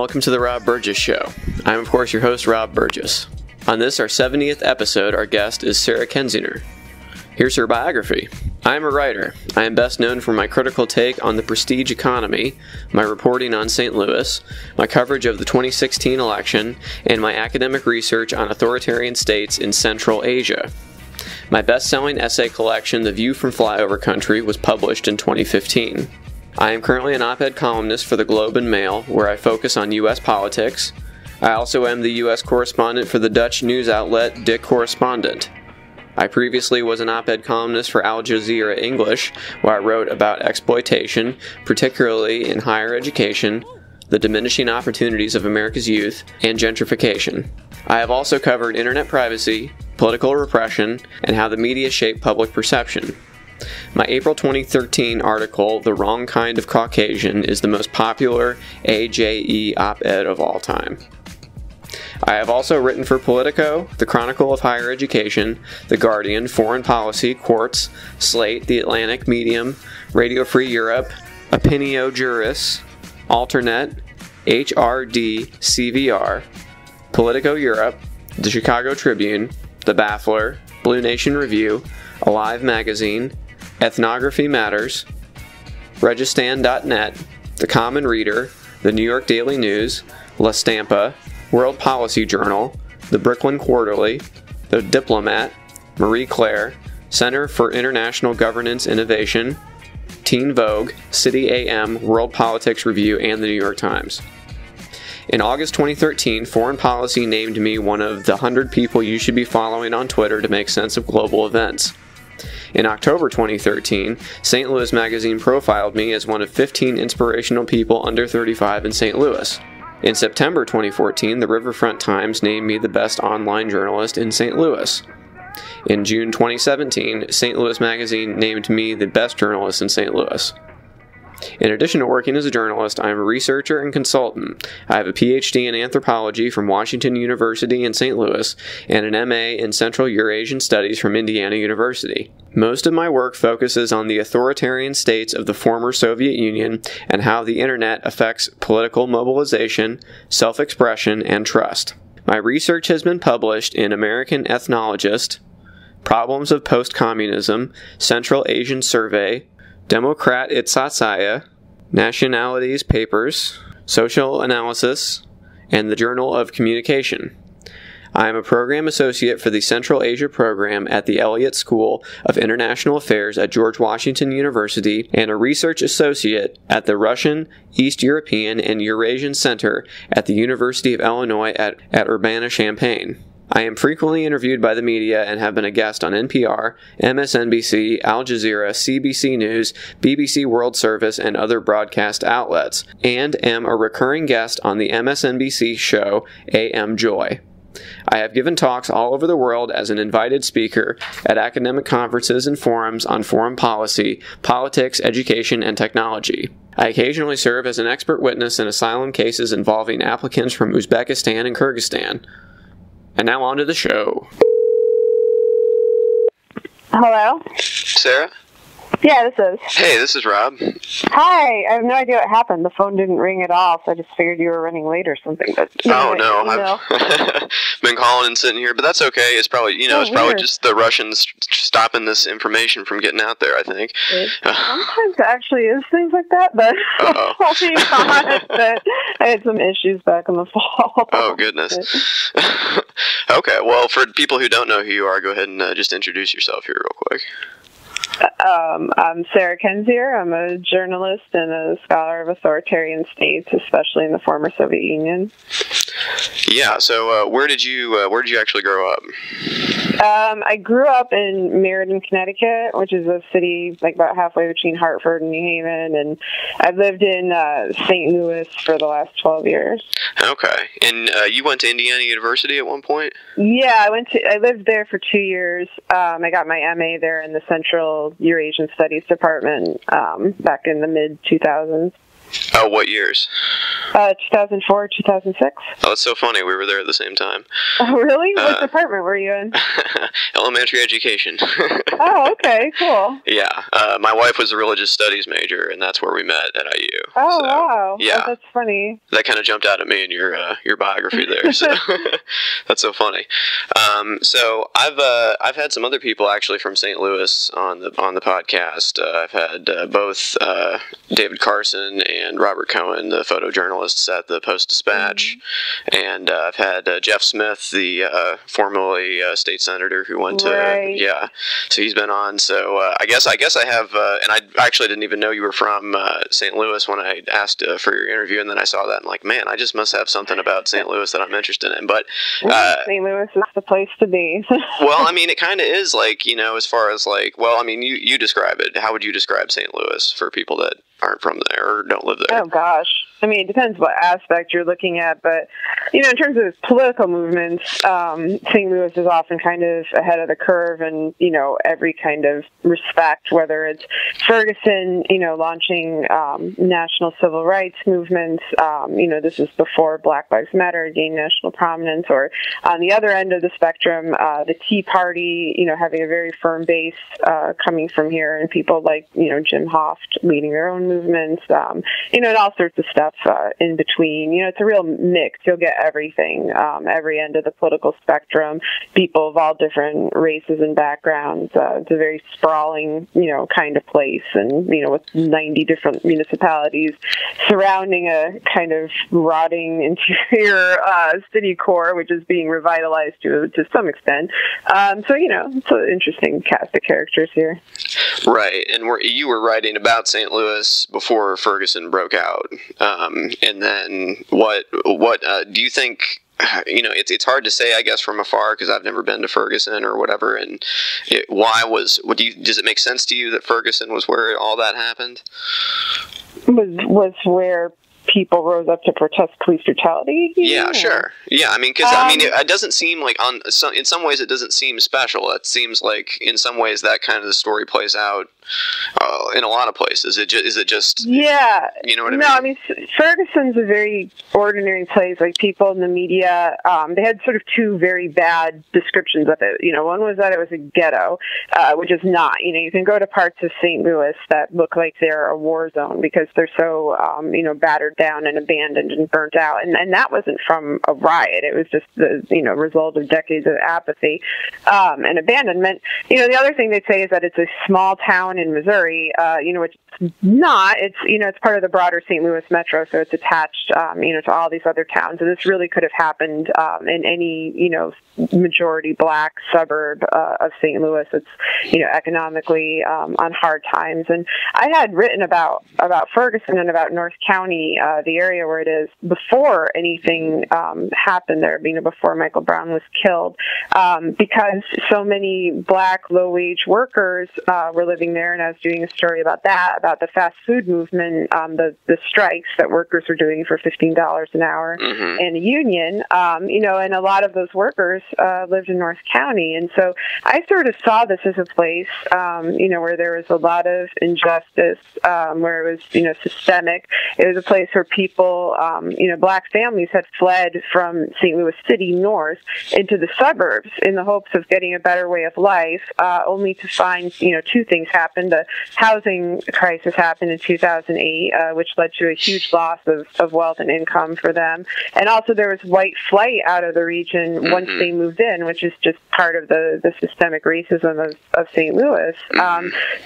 welcome to the Rob Burgess Show. I'm, of course, your host, Rob Burgess. On this, our 70th episode, our guest is Sarah Kendzior. Here's her biography. I am a writer. I am best known for my critical take on the prestige economy, my reporting on St. Louis, my coverage of the 2016 election, and my academic research on authoritarian states in Central Asia. My best-selling essay collection, The View From Flyover Country, was published in 2015. I am currently an op-ed columnist for the Globe and Mail, where I focus on U.S. politics. I also am the U.S. correspondent for the Dutch news outlet De Correspondent. I previously was an op-ed columnist for Jazeera English, where I wrote about exploitation, particularly in higher education, the diminishing opportunities of America's youth, and gentrification. I have also covered internet privacy, political repression, and how the media shape public perception. My April 2013 article, The Wrong Kind of Caucasian, is the most popular AJE op-ed of all time. I have also written for Politico, The Chronicle of Higher Education, The Guardian, Foreign Policy, Quartz, Slate, The Atlantic, Medium, Radio Free Europe, Opinio Juris, Alternet, HRD, CVR, Politico Europe, The Chicago Tribune, The Baffler, Blue Nation Review, Alive Magazine, Ethnography Matters, Registan.net, The Common Reader, The New York Daily News, La Stampa, World Policy Journal, The Brooklyn Quarterly, The Diplomat, Marie Claire, Center for International Governance Innovation, Teen Vogue, City AM, World Politics Review, and The New York Times. In August 2013, Foreign Policy named me one of the 100 people you should be following on Twitter to make sense of global events. In October 2013, St. Louis Magazine profiled me as one of 15 inspirational people under 35 in St. Louis. In September 2014, the Riverfront Times named me the best online journalist in St. Louis. In June 2017, St. Louis Magazine named me the best journalist in St. Louis. In addition to working as a journalist, I am a researcher and consultant. I have a PhD in anthropology from Washington University in St. Louis and an MA in Central Eurasian Studies from Indiana University. Most of my work focuses on the authoritarian states of the former Soviet Union and how the internet affects political mobilization, self-expression, and trust. My research has been published in American Ethnologist, Problems of Post-Communism, Central Asian Survey, Democrat Itsatsaya, Nationalities Papers, Social Analysis, and the Journal of Communication. I am a program associate for the Central Asia program at the Elliott School of International Affairs at George Washington University and a research associate at the Russian, East European, and Eurasian Center at the University of Illinois at Urbana-Champaign. I am frequently interviewed by the media and have been a guest on NPR, MSNBC, Al Jazeera, CBC News, BBC World Service, and other broadcast outlets, and am a recurring guest on the MSNBC show AM Joy. I have given talks all over the world as an invited speaker at academic conferences and forums on foreign policy, politics, education, and technology. I occasionally serve as an expert witness in asylum cases involving applicants from Uzbekistan and Kyrgyzstan. And now on to the show. Hello? Sarah? Yeah, this is. Hey, this is Rob. Hi, I have no idea what happened. The phone didn't ring at all, so I just figured you were running late or something. But oh, no. I've been calling and sitting here, but that's okay. It's probably, it's probably just the Russians stopping this information from getting out there, I think. Sometimes it actually is things like that, but I'll be honest that I had some issues back in the fall. Oh, goodness. Okay, well, for people who don't know who you are, go ahead and just introduce yourself here real quick. I'm Sarah Kendzior. I'm a journalist and a scholar of authoritarian states, especially in the former Soviet Union. Yeah. So, where did you actually grow up? I grew up in Meriden, Connecticut, which is a city like about halfway between Hartford and New Haven, and I've lived in St. Louis for the last 12 years. Okay. And you went to Indiana University at one point? Yeah, I lived there for 2 years. I got my MA there in the Central Eurasian Studies Department back in the mid-2000s. Oh, what years? 2004, 2006. Oh, it's so funny. We were there at the same time. Oh, really? What department were you in? Elementary education. Oh, okay, cool. Yeah. My wife was a religious studies major, and that's where we met at IU. Oh, so, wow. Yeah. Oh, that's funny. That kind of jumped out at me in your biography there. So that's so funny. So I've had some other people actually from St. Louis on the podcast. I've had both David Carson and Robert Cohen, the photojournalists at the Post-Dispatch, and I've had Jeff Smith, the formerly state senator who went to so he's been on. So I guess I have, and I actually didn't even know you were from St. Louis when I asked for your interview, and then I saw that and like, man, I just must have something about St. Louis that I'm interested in. But St. Louis is the place to be. Well, I mean, it kind of is, like, you know, as far as like, well, I mean, you describe it. How would you describe St. Louis for people that aren't from there or don't live there? Oh, gosh. I mean, it depends what aspect you're looking at, but, you know, in terms of political movements, St. Louis is often kind of ahead of the curve in, you know, every kind of respect, whether it's Ferguson, you know, launching national civil rights movements, you know, this is before Black Lives Matter gained national prominence, or on the other end of the spectrum, the Tea Party, you know, having a very firm base coming from here, and people like, you know, Jim Hoft leading their own movements, you know, and all sorts of stuff in between. You know, it's a real mix. You'll get everything, every end of the political spectrum, people of all different races and backgrounds. It's a very sprawling, you know, kind of place, and, you know, with 90 different municipalities surrounding a kind of rotting interior city core, which is being revitalized to some extent. So, you know, it's an interesting cast of characters here. Right, and you were writing about St. Louis before Ferguson broke out, and then what do you think? You know, it's hard to say, I guess, from afar, because I've never been to Ferguson or whatever. And does it make sense to you that Ferguson was where all that happened? Was where people rose up to protest police brutality? Yeah, sure. Yeah, I mean, because it doesn't seem like in some ways it doesn't seem special. It seems like in some ways that kind of the story plays out in a lot of places. Is it just? Yeah. You know what I mean? No, I mean, Ferguson's a very ordinary place. Like, people in the media, they had sort of two very bad descriptions of it. You know, one was that it was a ghetto, which is not. You know, you can go to parts of St. Louis that look like they're a war zone because they're so, you know, battered down and abandoned and burnt out. And that wasn't from a riot. It was just the, you know, result of decades of apathy and abandonment. You know, the other thing they say is that it's a small town in Missouri, you know, which it's not. It's, you know, it's part of the broader St. Louis metro, so it's attached, you know, to all these other towns. And this really could have happened in any, you know, majority black suburb of St. Louis. It's, you know, economically on hard times. And I had written about Ferguson and about North County, the area where it is, before anything happened there, you know, before Michael Brown was killed, because so many black low-wage workers were living there. And I was doing a story about that, about the fast food movement, the strikes that workers were doing for $15 an hour, and a union, you know, and a lot of those workers lived in North County. And so I sort of saw this as a place, you know, where there was a lot of injustice, where it was, you know, systemic. It was a place where people, you know, black families had fled from St. Louis City north into the suburbs in the hopes of getting a better way of life, only to find, you know, two things happened. The housing crisis happened in 2008, which led to a huge loss of wealth and income for them. And also there was white flight out of the region once they moved in, which is just part of the systemic racism of St. Louis.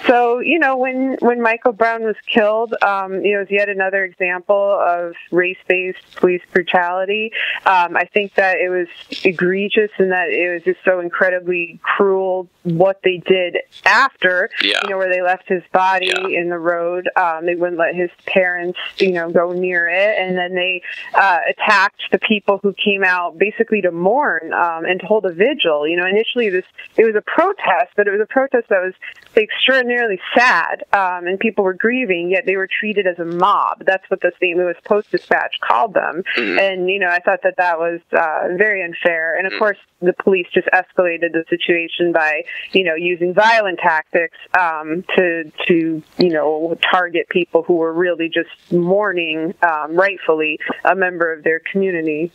So, you know, when Michael Brown was killed, you know, it was yet another example of race-based police brutality. I think that it was egregious and that it was just so incredibly cruel what they did after, you know, where they left his body in the road. They wouldn't let his parents, you know, go near it. And then they attacked the people who came out basically to mourn and to hold a vigil. You know, initially it was a protest, but it was a protest that was extraordinarily sad, and people were grieving, yet they were treated as a mob. That's what the St. Louis Post-Dispatch called them. And, you know, I thought that was very unfair. And, of course, the police just escalated the situation by, you know, using violent tactics to you know, target people who were really just mourning, rightfully, a member of their community.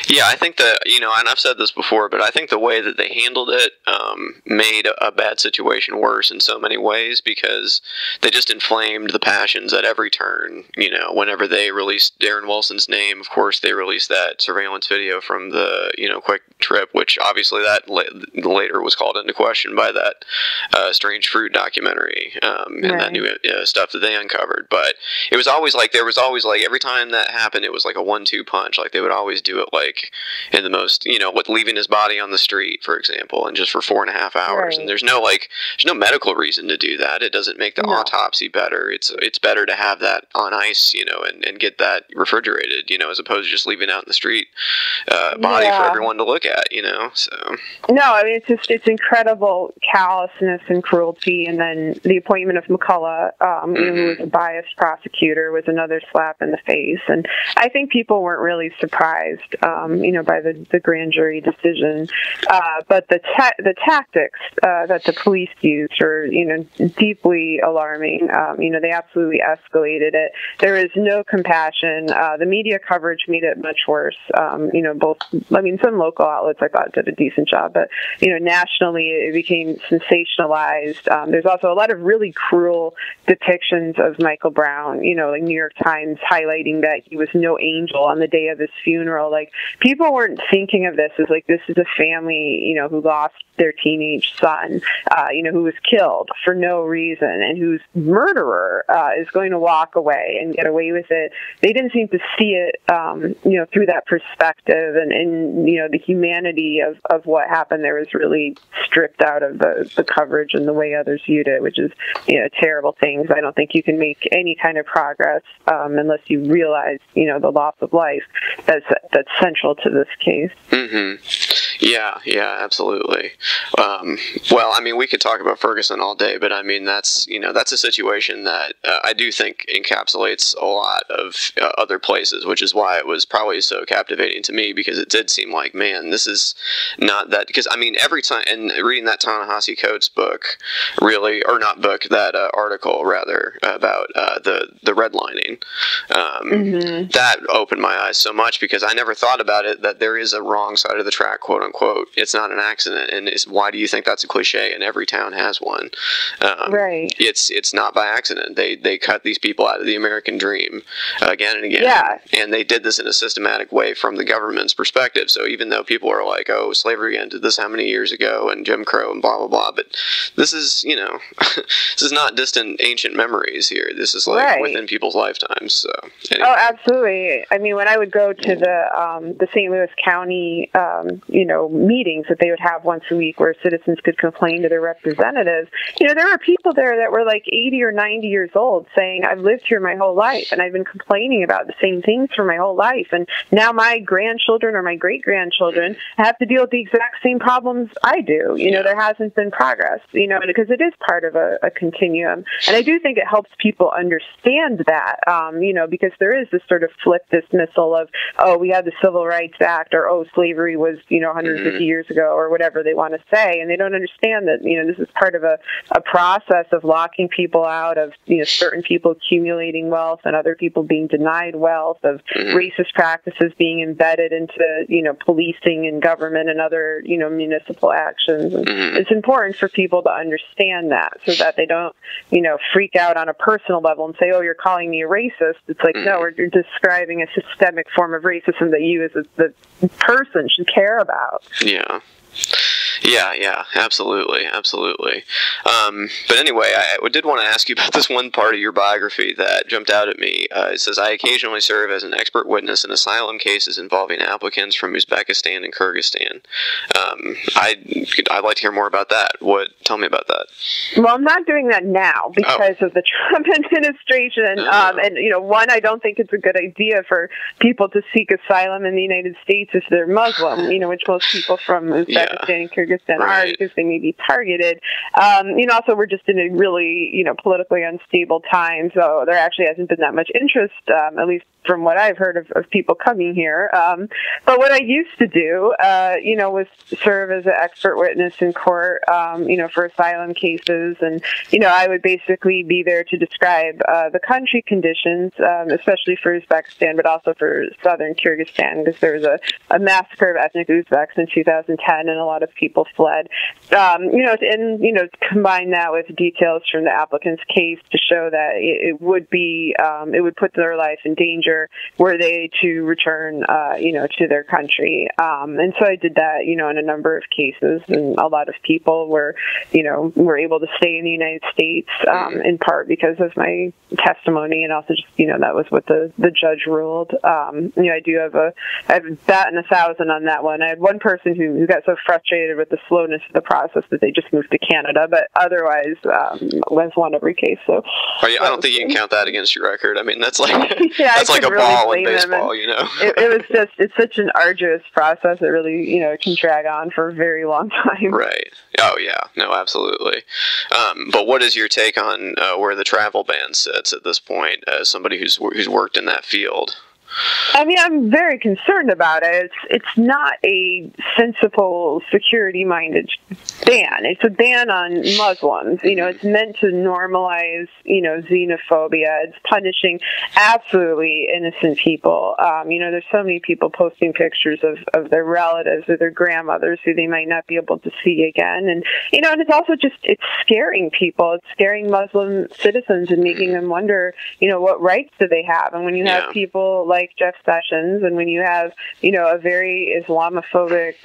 Yeah, I think that, you know, and I've said this before, but I think the way that they handled it made a bad situation worse in so many ways, because they just inflamed the passions at every turn. You know, whenever they released Darren Wilson's name, of course, they released that surveillance video from the, you know, Quick Trip, which obviously that later was called into question by that Strange Fruit documentary and that new stuff that they uncovered. But it was always like, there was always like, every time that happened, it was like a 1-2 punch. Like, they would always do it like in the most, you know, with leaving his body on the street, for example, and just for 4.5 hours. And there's no medical reason to do that. It doesn't make the autopsy better. It's better to have that on ice, you know, and get that refrigerated, you know, as opposed to just leaving out in the street body for everyone to look at, you know. So no, I mean, it's incredible callousness and cruelty. And then the appointment of McCullough, who was a biased prosecutor, was another slap in the face. And I think people weren't really surprised, you know, by the grand jury decision. But the tactics that the police used are, you know, deeply alarming. You know, they absolutely escalated it. There is no compassion. The media coverage made it much worse. You know, some local outlets I thought did a decent job, but, you know, nationally it became sensationalized. There's also a lot of really cruel depictions of Michael Brown, you know, like New York Times highlighting that he was no angel on the day of his funeral. Like, people weren't thinking of this as like, this is a family, you know, who lost their teenage son, you know, who was killed for no reason, and whose murderer is going to walk away and get away with it. They didn't seem to see it, you know, through that perspective, and you know, the humanity of what happened there was really stripped out of the coverage and the way others viewed it, which is, you know, terrible things. I don't think you can make any kind of progress unless you realize, you know, the loss of life that's central to this case. Yeah, absolutely. Well, I mean, we could talk about Ferguson all day, but I mean, that's a situation that I do think encapsulates a lot of other places, which is why it was probably so captivating to me, because it did seem like, man, this is not that, because I mean, every time, and reading that Ta-Nehisi Coates book, really, or not book, that article rather, about the redlining, that opened my eyes so much, because I never thought about it, that there is a wrong side of the track, quote unquote. It's not an accident, and why do you think that's a cliche? And every town has one. Right. It's not by accident. They cut these people out of the American dream again and again. Yeah. And they did this in a systematic way from the government's perspective. So even though people are like, oh, slavery ended this how many years ago, and Jim Crow and blah blah blah, but this is, you know, this is not distant ancient memories here. This is like within people's lifetimes. So anyway. Oh, absolutely. I mean, when I would go to the St. Louis County, you know, meetings that they would have once a week where citizens could complain to their representatives, you know, there were people there that were like 80 or 90 years old saying, I've lived here my whole life and I've been complaining about the same things for my whole life, and now my grandchildren or my great-grandchildren have to deal with the exact same problems I do. You know, there hasn't been progress, you know, because it is part of a continuum. And I do think it helps people understand that, you know, because there is this sort of flip dismissal of, oh, we had the Civil Rights Act, or, oh, slavery was, you know, 150 years ago, or whatever they want to say. And they don't understand that, you know, this is part of a process of locking people out, of, you know, certain people accumulating wealth and other people being denied wealth, of racist practices being embedded into, you know, policing and government and other, you know, municipal actions. And it's important for people to understand that, so that they don't, you know, freak out on a personal level and say, oh, you're calling me a racist. It's like, no, we're describing a systemic form of racism that you as the person should care about. Yeah, absolutely. But anyway, I did want to ask you about this one part of your biography that jumped out at me. It says, I occasionally serve as an expert witness in asylum cases involving applicants from Uzbekistan and Kyrgyzstan. I'd like to hear more about that. Tell me about that. Well, I'm not doing that now because of the Trump administration. And, you know, one, I don't think it's a good idea for people to seek asylum in the United States if they're Muslim, you know, which most people from Uzbekistan and Kyrgyzstan are, because they may be targeted. You know, also we're just in a really, you know, politically unstable time, so there actually hasn't been that much interest, at least from what I've heard of people coming here. But what I used to do, you know, was serve as an expert witness in court, you know, for asylum cases. And, you know, I would basically be there to describe the country conditions, especially for Uzbekistan, but also for southern Kyrgyzstan, because there was a massacre of ethnic Uzbeks in 2010, and a lot of people fled. You know, and, you know, combine that with details from the applicant's case to show that it would be, it would put their life in danger were they to return, you know, to their country. And so I did that, you know, in a number of cases, and a lot of people were, you know, were able to stay in the United States, in part because of my testimony, and also just, you know, that was what the judge ruled. You know, I've batted 1,000 on that one. I had one person who got so frustrated with the slowness of the process that they just moved to Canada, but otherwise, was won every case. So I don't think you can count that against your record. I mean, that's like yeah, that's like a really ball in baseball, you know. It was just, it's such an arduous process. It really, you know, can drag on for a very long time. Right. Oh yeah. No, absolutely. But what is your take on where the travel ban sits at this point, as somebody who's worked in that field? I mean, I'm very concerned about it. It's not a sensible, security-minded ban. It's a ban on Muslims. You know, it's meant to normalize, you know, xenophobia. It's punishing absolutely innocent people. You know, there's so many people posting pictures of their relatives or their grandmothers who they might not be able to see again. And, you know, and it's also just, it's scaring people. It's scaring Muslim citizens and making them wonder, you know, what rights do they have? And when you have people like Jeff Sessions, and when you have, you know, a very Islamophobic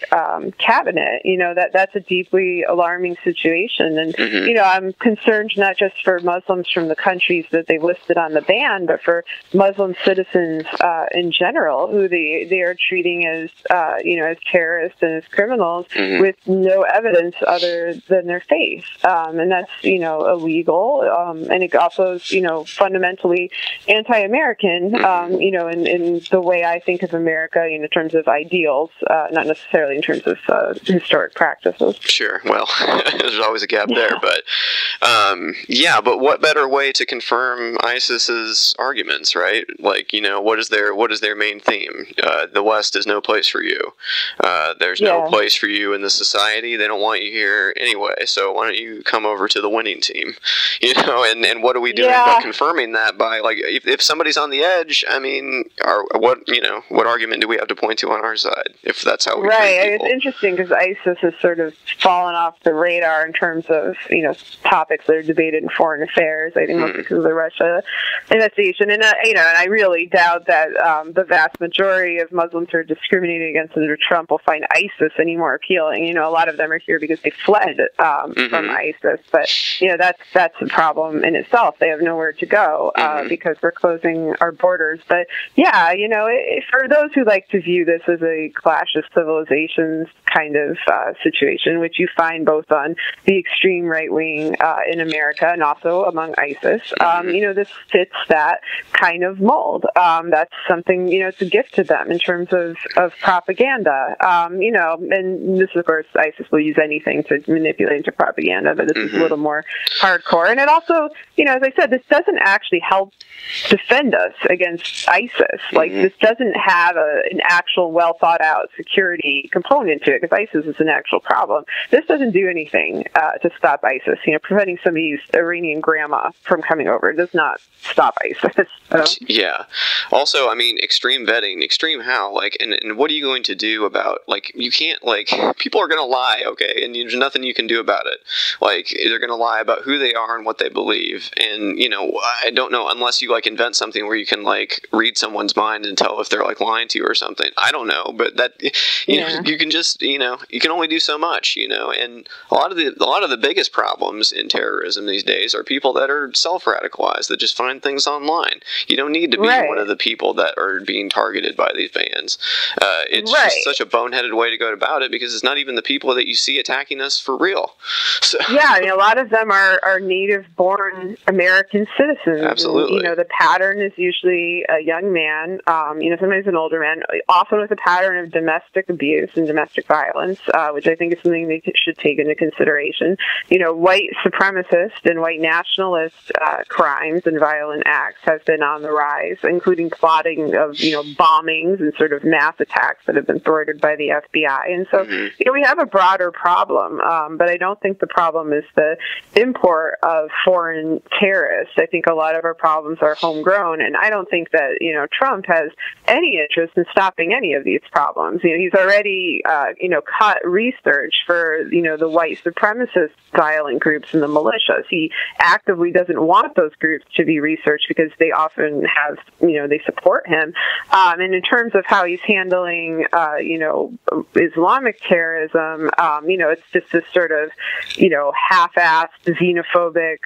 cabinet, you know, that's a deeply alarming situation. And, you know, I'm concerned not just for Muslims from the countries that they listed on the ban, but for Muslim citizens in general, who they are treating as, you know, as terrorists and as criminals with no evidence other than their faith. And that's, you know, illegal. And it also is, you know, fundamentally anti-American, you know, in the way I think of America, you know, in terms of ideals, not necessarily in terms of historic practices. Sure. Well, there's always a gap there, but yeah. But what better way to confirm ISIS's arguments, right? Like, you know, what is their main theme? The West is no place for you. There's no place for you in the society. They don't want you here anyway. So why don't you come over to the winning team? You know, and what are we doing but confirming that by, like, if somebody's on the edge? I mean, what argument do we have to point to on our side if that's how we treat people? It's interesting because ISIS has sort of fallen off the radar in terms of, you know, topics that are debated in foreign affairs. I think mostly because of the Russia investigation, and you know, and I really doubt that the vast majority of Muslims who are discriminated against under Trump will find ISIS any more appealing. You know, a lot of them are here because they fled from ISIS, but you know, that's a problem in itself. They have nowhere to go because we're closing our borders. But yeah, you know, for those who like to view this as a clash of civilizations kind of situation, which you find both on the extreme right wing in America and also among ISIS, you know, this fits that kind of mold. That's something, you know, it's a gift to them in terms of propaganda. You know, and this, of course, ISIS will use anything to manipulate into propaganda, but this is a little more hardcore. And it also, you know, as I said, this doesn't actually help defend us against ISIS. Like, this doesn't have an actual well thought out security component to it, because ISIS is an actual problem. This doesn't do anything to stop ISIS. You know, preventing somebody's Iranian grandma from coming over does not stop ISIS. So. Yeah. Also, I mean, extreme vetting. Extreme how? Like, and what are you going to do about, like, you can't, like, people are going to lie, okay, and there's nothing you can do about it. Like, they're going to lie about who they are and what they believe. And, you know, I don't know, unless you, like, invent something where you can, like, read someone's someone's mind and tell if they're like lying to you or something. I don't know, but that you know, you can just you can only do so much, and a lot of the biggest problems in terrorism these days are people that are self-radicalized, that just find things online. You don't need to be one of the people that are being targeted by these bans. It's just such a boneheaded way to go about it, because it's not even the people that you see attacking us for real. So. Yeah, I mean, a lot of them are native-born American citizens. Absolutely. And, the pattern is usually a young man, sometimes an older man, often with a pattern of domestic abuse and domestic violence, which I think is something they should take into consideration. White supremacist and white nationalist crimes and violent acts have been on the rise, including plotting of, bombings and sort of mass attacks that have been thwarted by the FBI. And so, we have a broader problem, but I don't think the problem is the import of foreign terrorists. I think a lot of our problems are homegrown, and I don't think that, Trump has any interest in stopping any of these problems. He's already, cut research for, the white supremacist violent groups and the militias. He actively doesn't want those groups to be researched because they often have, they support him. And in terms of how he's handling, Islamic terrorism, it's just this sort of, half-assed, xenophobic,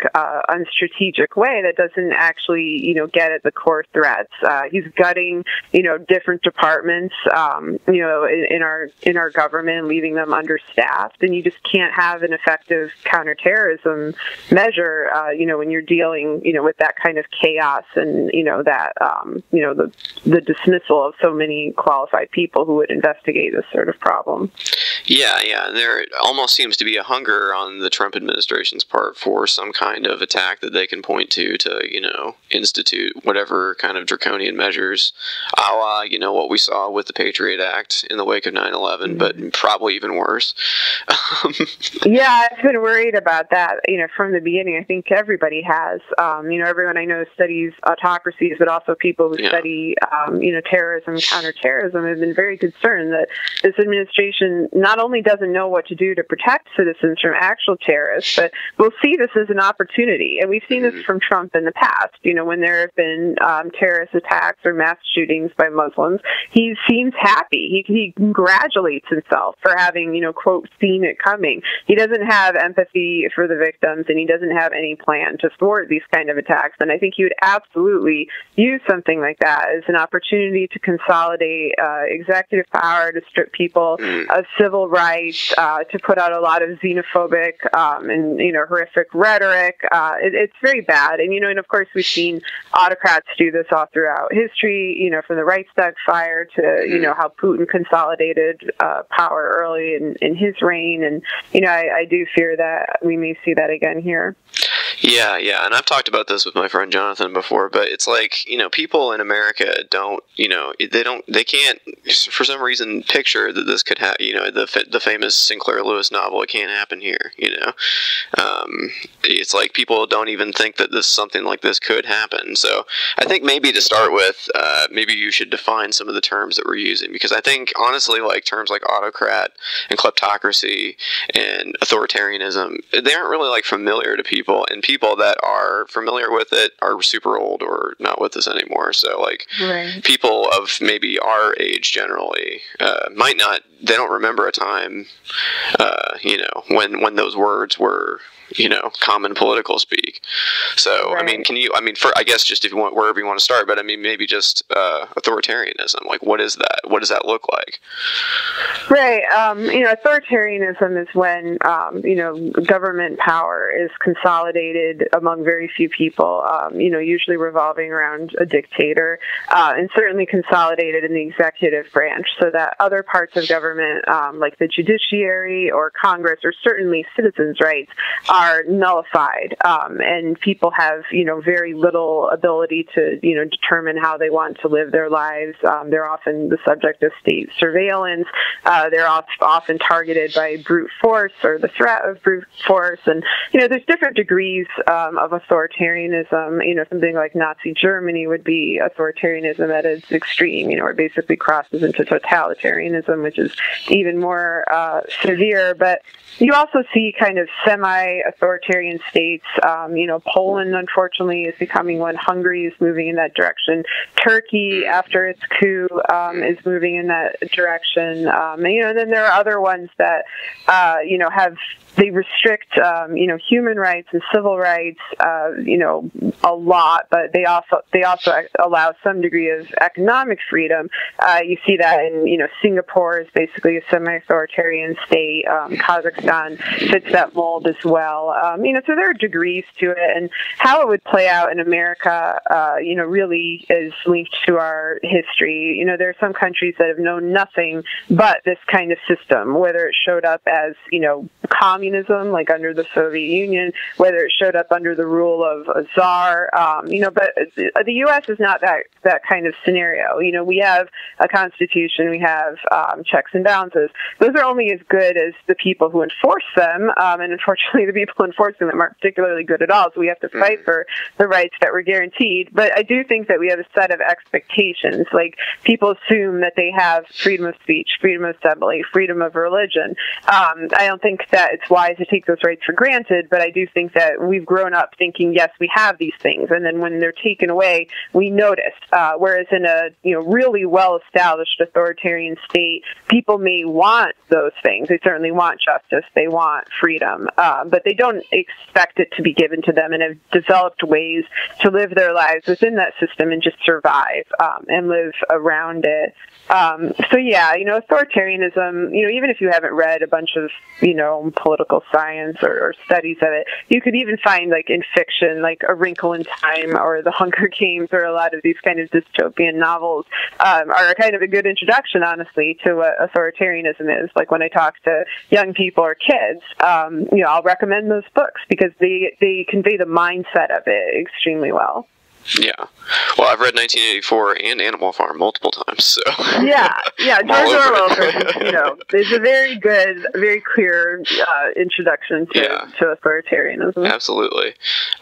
unstrategic way that doesn't actually, get at the core threats. He's gutting, different departments, in our government, leaving them understaffed, and you just can't have an effective counterterrorism measure, when you're dealing, with that kind of chaos and, that, the dismissal of so many qualified people who would investigate this sort of problem. Yeah. There almost seems to be a hunger on the Trump administration's part for some kind of attack that they can point to, institute whatever kind of draconian measures, a la, what we saw with the Patriot Act in the wake of 9/11, but probably even worse. Yeah, I've been worried about that, from the beginning. I think everybody has. Everyone I know studies autocracies, but also people who study, terrorism, counterterrorism, have been very concerned that this administration not only doesn't know what to do to protect citizens from actual terrorists, but will see this as an opportunity. And we've seen this from Trump in the past. When there have been terrorist attacks or mass shootings by Muslims, he seems happy. He congratulates himself for having, quote, seen it coming. He doesn't have empathy for the victims, and he doesn't have any plan to thwart these kind of attacks. And I think he would absolutely use something like that as an opportunity to consolidate executive power, to strip people of civil rights, to put out a lot of xenophobic and horrific rhetoric. It's very bad, and of course we've seen autocrats do this all throughout history. From the Reichstag fire to how Putin consolidated power early in his reign, and I do fear that we may see that again here. Yeah, and I've talked about this with my friend Jonathan before, but it's like, people in America don't, they can't, for some reason, picture that this could happen, the famous Sinclair Lewis novel, It Can't Happen Here, it's like people don't even think that something like this could happen. So I think maybe to start with, maybe you should define some of the terms that we're using, because I think, honestly, like terms like autocrat and kleptocracy and authoritarianism, they aren't really like familiar to people, and people that are familiar with it are super old or not with us anymore. So like people of maybe our age generally might not, they don't remember a time, when those words were, common political speak. So, I mean, I guess just if you want, wherever you want to start, but I mean, maybe just authoritarianism, like what is that? What does that look like? Right. Authoritarianism is when, government power is consolidated among very few people, usually revolving around a dictator, and certainly consolidated in the executive branch, so that other parts of government, like the judiciary or Congress, or certainly citizens' rights, are nullified, and people have, very little ability to, determine how they want to live their lives. They're often the subject of state surveillance. They're often targeted by brute force or the threat of brute force. And, there's different degrees of authoritarianism. Something like Nazi Germany would be authoritarianism at its extreme, where it basically crosses into totalitarianism, which is even more severe. But But you also see kind of semi-authoritarian states. Poland, unfortunately, is becoming one. Hungary is moving in that direction. Turkey, after its coup, is moving in that direction. And then there are other ones that, they restrict, human rights and civil rights, a lot, but they also allow some degree of economic freedom. You see that in, Singapore is basically a semi-authoritarian state. Kazakhstan fits that mold as well. So there are degrees to it, and how it would play out in America, really is linked to our history. There are some countries that have known nothing but this kind of system, whether it showed up as, communism, like under the Soviet Union, whether it showed up under the rule of a czar, but the U.S. is not that kind of scenario. We have a constitution, we have checks and balances. Those are only as good as the people who enforce them, and unfortunately the people enforcing them aren't particularly good at all, so we have to fight for the rights that we're guaranteed. But I do think that we have a set of expectations. Like, people assume that they have freedom of speech, freedom of assembly, freedom of religion. I don't think that it's wise to take those rights for granted, but I do think that we've grown up thinking, yes, we have these things, and then when they're taken away, we notice. Whereas in a really well-established authoritarian state, people may want those things. They certainly want justice. They want freedom, but they don't expect it to be given to them, and have developed ways to live their lives within that system and just survive and live around it. Authoritarianism, even if you haven't read a bunch of, political science or studies of it, you could even find, like, in fiction, like A Wrinkle in Time or The Hunger Games, or a lot of these kind of dystopian novels are kind of a good introduction, honestly, to what authoritarianism is. Like, when I talk to young people or kids, I'll recommend those books because they convey the mindset of it extremely well. Yeah. Well, I've read 1984 and Animal Farm multiple times, so. Yeah. George Orwell, is a very good, very clear introduction to authoritarianism. Absolutely.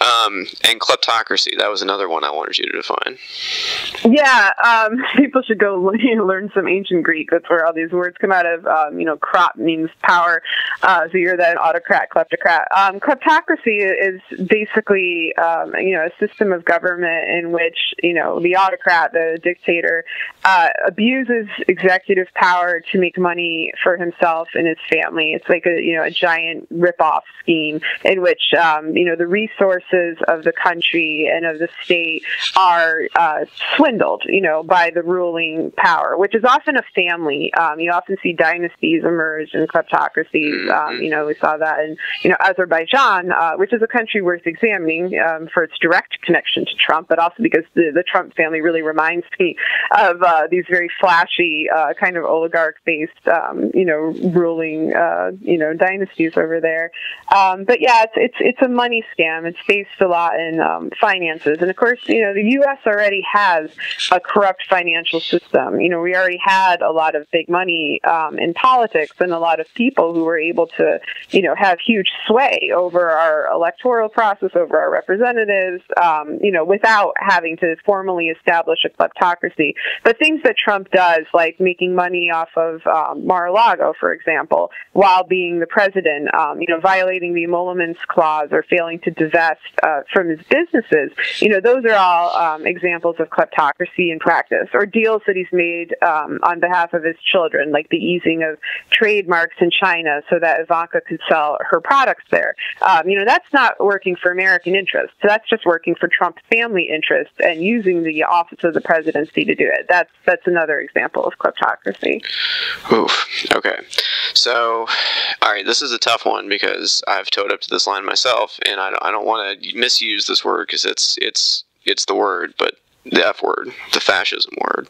And kleptocracy, that was another one I wanted you to define. Yeah, people should go learn some ancient Greek. That's where all these words come out of. Krop means power, so you're then autocrat, kleptocrat. Kleptocracy is basically, a system of government in which, the autocrat, the dictator, abuses executive power to make money for himself and his family. It's like a giant rip-off scheme in which, the resources of the country and of the state are swindled, by the ruling power, which is often a family. You often see dynasties emerge in kleptocracies. We saw that in, Azerbaijan, which is a country worth examining for its direct connection to Trump, but also because the Trump family really reminds me of these very flashy kind of oligarch-based, ruling, dynasties over there. But yeah, it's a money scam. It's based a lot in finances, and of course, the U.S. already has a corrupt financial system. We already had a lot of big money in politics, and a lot of people who were able to, have huge sway over our electoral process, over our representatives, without having to formally establish a kleptocracy. But things that Trump does, like making money off of Mar-a-Lago, for example, while being the president, violating the emoluments clause or failing to divest from his businesses, those are all examples of kleptocracy in practice. Or deals that he's made on behalf of his children, like the easing of trademarks in China so that Ivanka could sell her products there. That's not working for American interests. So that's just working for Trump's family interests and using the office of the presidency to do it. That's another example of kleptocracy. Oof. Okay. So, all right, this is a tough one because I've towed up to this line myself, and I don't want to misuse this word because it's the word, but the F word, the fascism word.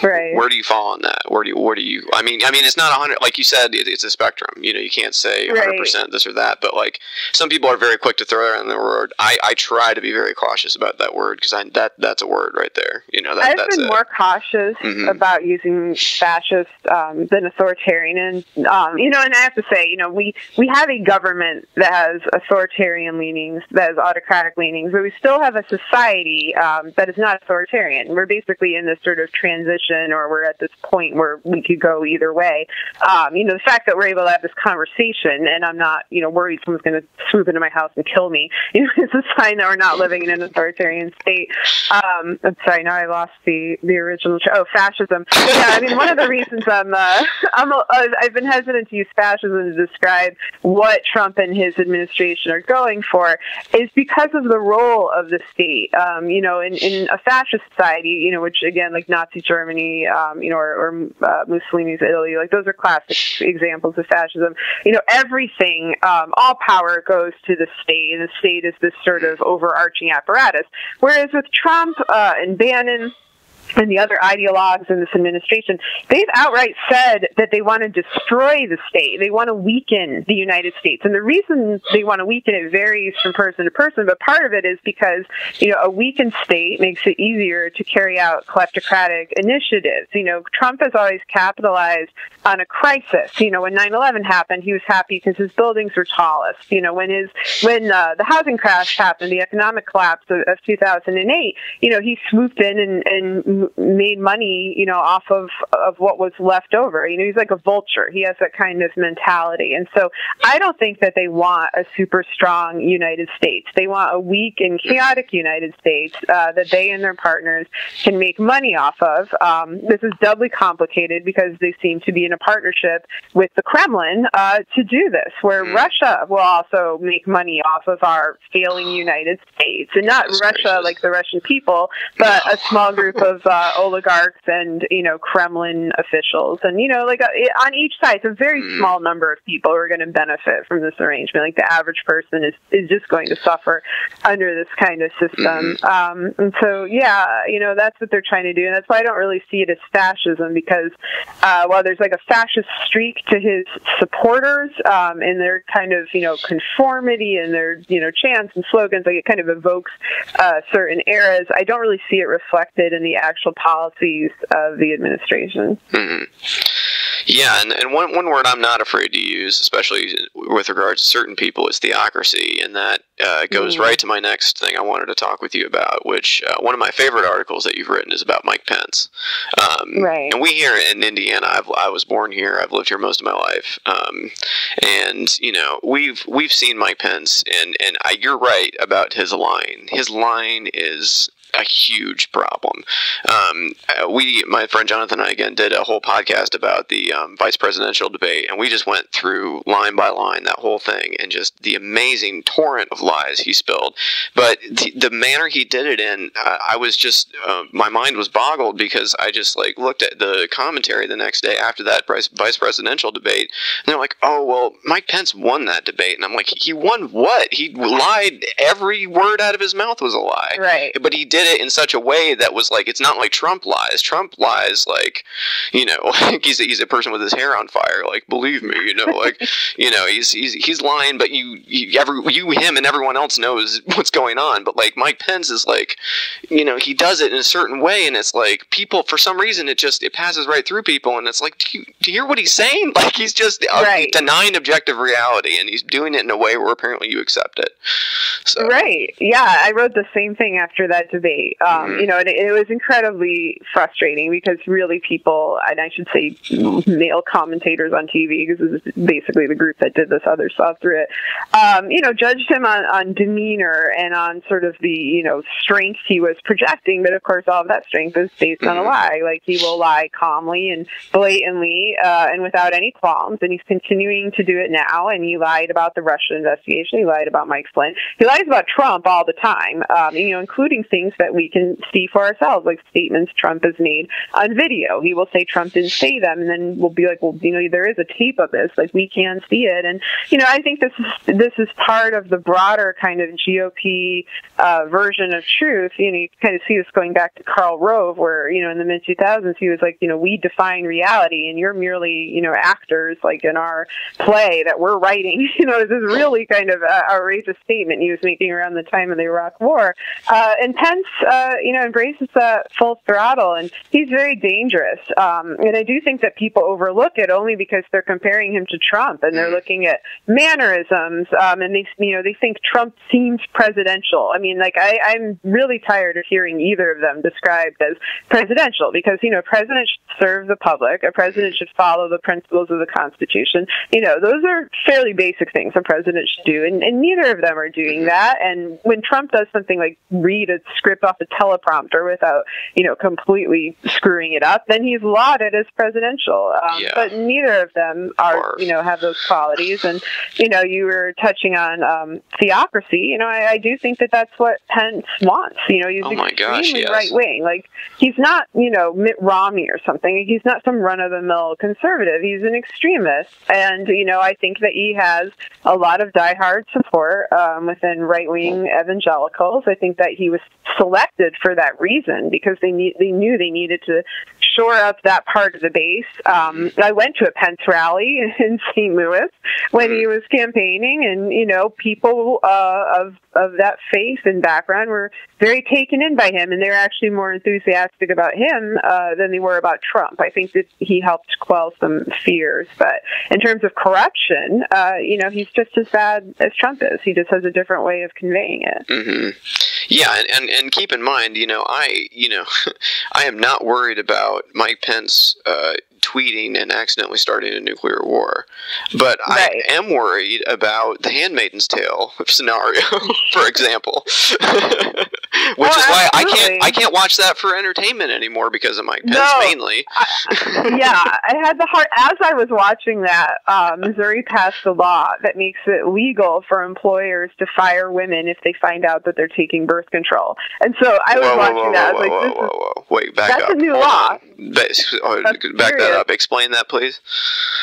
Right. Where do you fall on that? Where do you? I mean, it's not 100. Like you said, it's a spectrum. You can't say 100% this or that. But like some people are very quick to throw around the word. I try to be very cautious about that word because that's a word right there. I've been more cautious about using fascist than authoritarian, and and I have to say, we have a government that has authoritarian leanings, that has autocratic leanings, but we still have a society that is not authoritarian. We're basically in this sort of transition, or we're at this point where we could go either way. The fact that we're able to have this conversation and I'm not, worried someone's going to swoop into my house and kill me, is a sign that we're not living in an authoritarian state. I'm sorry, now I lost the original. Fascism. Yeah, I mean, one of the reasons I've been hesitant to use fascism to describe what Trump and his administration are going for is because of the role of the state. In a fascist society, which again, like Nazi Germany, or Mussolini's Italy, like those are classic examples of fascism. Everything, all power goes to the state, and the state is this sort of overarching apparatus. Whereas with Trump and Bannon and the other ideologues in this administration, they've outright said that they want to destroy the state. They want to weaken the United States. And the reason they want to weaken it varies from person to person, but part of it is because, a weakened state makes it easier to carry out kleptocratic initiatives. Trump has always capitalized on a crisis. When 9/11 happened, he was happy because his buildings were tallest. When the housing crash happened, the economic collapse of 2008, he swooped in and made money, off of what was left over. He's like a vulture. He has that kind of mentality. And so I don't think that they want a super strong United States. They want a weak and chaotic United States that they and their partners can make money off of. This is doubly complicated because they seem to be in a partnership with the Kremlin to do this, where Russia will also make money off of our failing United States. And not Russia like the Russian people, but a small group of oligarchs and, Kremlin officials. And, on each side, it's a very small number of people who are going to benefit from this arrangement. Like the average person is just going to suffer under this kind of system. And so, that's what they're trying to do. And that's why I don't really see it as fascism, because while there's like a fascist streak to his supporters and their kind of, conformity and their, chants and slogans, like it kind of evokes certain eras, I don't really see it reflected in the actual policies of the administration. Yeah, and one word I'm not afraid to use, especially with regards to certain people, is theocracy, and that goes right to my next thing I wanted to talk with you about, which one of my favorite articles that you've written is about Mike Pence. Right. And we here in Indiana, I was born here, I've lived here most of my life, and we've seen Mike Pence, and you're right about his line. His line is a huge problem. My friend Jonathan and I again did a whole podcast about the vice presidential debate, and we just went through line by line that whole thing and just the amazing torrent of lies he spilled. But the manner he did it in, I was just my mind was boggled, because I just looked at the commentary the next day after that vice presidential debate, and they're like, "Oh well, Mike Pence won that debate," and I'm like, "He won what? He lied. Every word out of his mouth was a lie." Right. But he did it in such a way that was like, it's not like Trump lies. Trump lies like, he's a person with his hair on fire. Like, believe me, he's lying, but him and everyone else knows what's going on. But like Mike Pence is like, he does it in a certain way, and it's like people, for some reason, it passes right through people, and it's like, do you hear what he's saying? Like, he's just denying objective reality, and he's doing it in a way where apparently you accept it. So. Right. Yeah, I wrote the same thing after that debate. And it was incredibly frustrating, because really people, and I should say male commentators on TV, because this is basically the group that did this other stuff through it, judged him on demeanor and on sort of the, strength he was projecting. But of course, all of that strength is based on a lie. Like, he will lie calmly and blatantly and without any qualms. And he's continuing to do it now. And he lied about the Russia investigation. He lied about Mike Flynn. He lies about Trump all the time, including things that we can see for ourselves, like statements Trump has made on video. He will say Trump didn't say them, and then we'll be like, well, there is a tape of this, like, we can see it. And I think this is part of the broader kind of GOP version of truth. You kind of see this going back to Karl Rove, where in the mid 2000s he was like, we define reality, and you're merely actors, like in our play that we're writing. This is really kind of outrageous statement he was making around the time of the Iraq War. And Pence embraces that full throttle, and he's very dangerous. And I do think that people overlook it only because they're comparing him to Trump, and they're looking at mannerisms, and they think Trump seems presidential. I mean, like, I'm really tired of hearing either of them described as presidential, because, a president should serve the public, a president should follow the principles of the Constitution. Those are fairly basic things a president should do, and neither of them are doing that. And when Trump does something like read a script off a teleprompter without, completely screwing it up, then he's lauded as presidential. But neither of them are, have those qualities. And, you were touching on theocracy. I do think that that's what Pence wants. He's extremely right-wing. Like, he's not, Mitt Romney or something. He's not some run-of-the-mill conservative. He's an extremist. And, I think that he has a lot of diehard support within right-wing evangelicals. I think that he was selected for that reason, because they knew they needed to shore up that part of the base. I went to a Pence rally in St. Louis when he was campaigning, and people of that faith and background were very taken in by him, and they were actually more enthusiastic about him than they were about Trump. I think that he helped quell some fears, but in terms of corruption, he's just as bad as Trump is. He just has a different way of conveying it. Mm-hmm. Yeah, and keep in mind, I am not worried about Mike Pence tweeting and accidentally starting a nuclear war, but I am worried about the Handmaid's Tale scenario, for example, which is why I can't watch that for entertainment anymore because of Mike Pence mainly. I had the heart as I was watching that. Missouri passed a law that makes it legal for employers to fire women if they find out that they're taking birth control, and so I was watching that. I was like, wait, back up. That's a new law. Back that up. Explain that, please.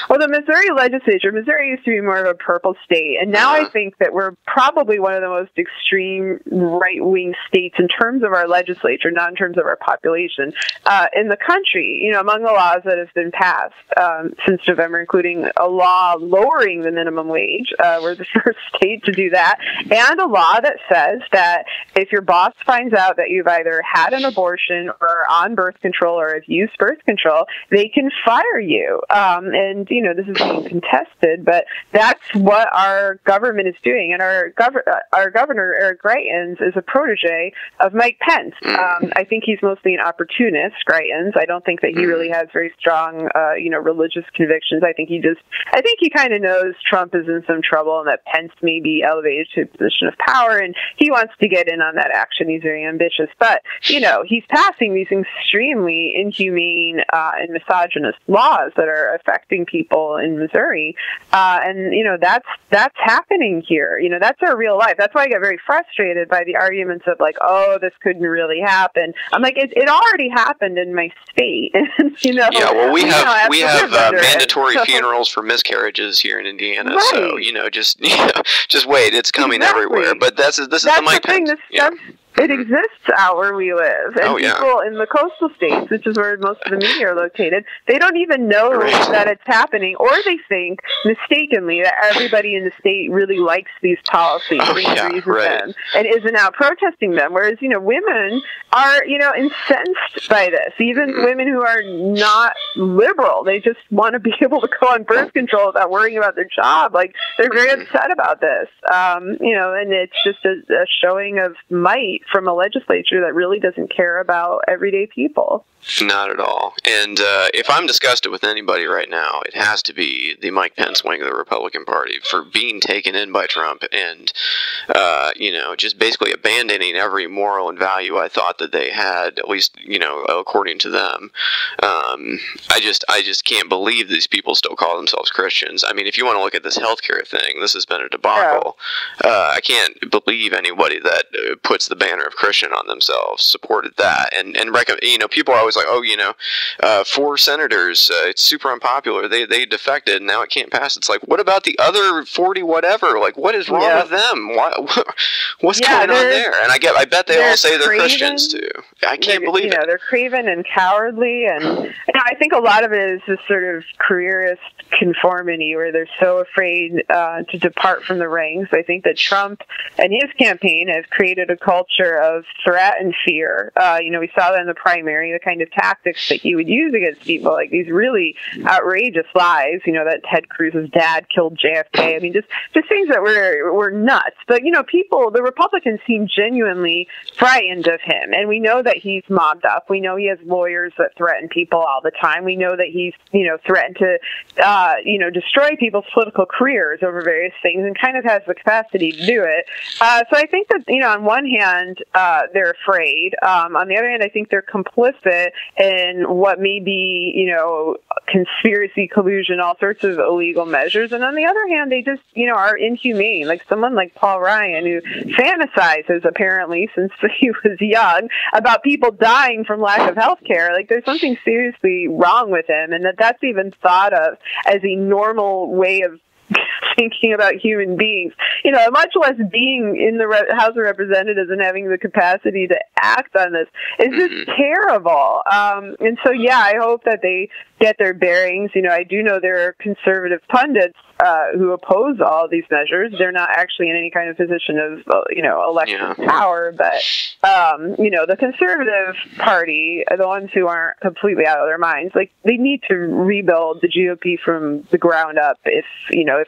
Well, the Missouri legislature, Missouri used to be more of a purple state, and now I think that we're probably one of the most extreme right-wing states in terms of our legislature, not in terms of our population, in the country. Among the laws that have been passed since November, including a law lowering the minimum wage, we're the first state to do that, and a law that says that if your boss finds out that you've either had an abortion or are on birth control or have used birth control, they can fire you. And, this is being contested, but that's what our government is doing. And our governor, Eric Greitens, is a protege of Mike Pence. I think he's mostly an opportunist, Greitens. I don't think that he really has very strong, religious convictions. I think he kind of knows Trump is in some trouble and that Pence may be elevated to a position of power, and he wants to get in on that action. He's very ambitious. But, he's passing these extremely inhumane and misogynist laws that are affecting people in Missouri, and that's happening here. That's our real life. That's why I get very frustrated by the arguments of like, oh, this couldn't really happen. I'm like, it already happened in my state. Yeah, well, we have mandatory funerals for miscarriages here in Indiana, so just wait, it's coming everywhere. But this is the Mike Pence. It exists out where we live. And people in the coastal states, which is where most of the media are located, they don't even know that it's happening, or they think mistakenly that everybody in the state really likes these policies and agrees with them and isn't out protesting them. Whereas, women are, incensed by this. Even women who are not liberal, they just want to be able to go on birth control without worrying about their job. Like, they're very upset about this. And it's just a showing of might from a legislature that really doesn't care about everyday people. Not at all. And if I'm disgusted with anybody right now, it has to be the Mike Pence wing of the Republican Party for being taken in by Trump and, just basically abandoning every moral and value I thought that they had, at least, according to them. I just can't believe these people still call themselves Christians. I mean, if you want to look at this healthcare thing, this has been a debacle. I can't believe anybody that puts the banner of Christian on themselves supported that. And people are always like, 4 senators, it's super unpopular. They defected, and now it can't pass. It's like, what about the other 40 whatever? Like, what is wrong with them? What's going on there? And I bet they all say they're Christians too. I can't believe it. They're craven and cowardly, and I think a lot of it is this sort of careerist conformity where they're so afraid to depart from the ranks. I think that Trump and his campaign have created a culture culture of threat and fear. We saw that in the primary, the kind of tactics that he would use against people, like these really outrageous lies, that Ted Cruz's dad killed JFK. I mean, just things that were nuts. But, the Republicans seem genuinely frightened of him. And we know that he's mobbed up. We know he has lawyers that threaten people all the time. We know that he's, threatened to, destroy people's political careers over various things and kind of has the capacity to do it. So I think that, on one hand, they're afraid. On the other hand, I think they're complicit in what may be, conspiracy, collusion, all sorts of illegal measures. And on the other hand, they just, are inhumane. Like someone like Paul Ryan, who fantasizes, apparently, since he was young, about people dying from lack of health care. Like there's something seriously wrong with him, and that's even thought of as a normal way of thinking about human beings, much less being in the House of Representatives and having the capacity to act on this is just terrible. And so, yeah, I hope that they get their bearings. I do know there are conservative pundits who oppose all of these measures. They're not actually in any kind of position of, elected power, but, the conservative party, the ones who aren't completely out of their minds, like they need to rebuild the GOP from the ground up if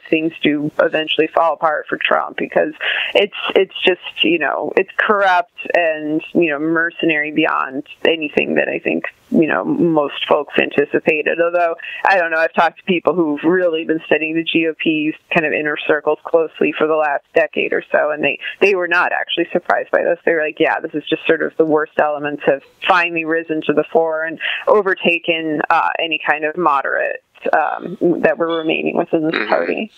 things do eventually fall apart for Trump, because it's just, it's corrupt and, mercenary beyond anything that I think, most folks anticipated. Although, I don't know, I've talked to people who've really been studying the GOP's kind of inner circles closely for the last decade or so, and they were not actually surprised by this. They were like, yeah, this is just sort of the worst elements have finally risen to the fore and overtaken any kind of moderate that were remaining within this party.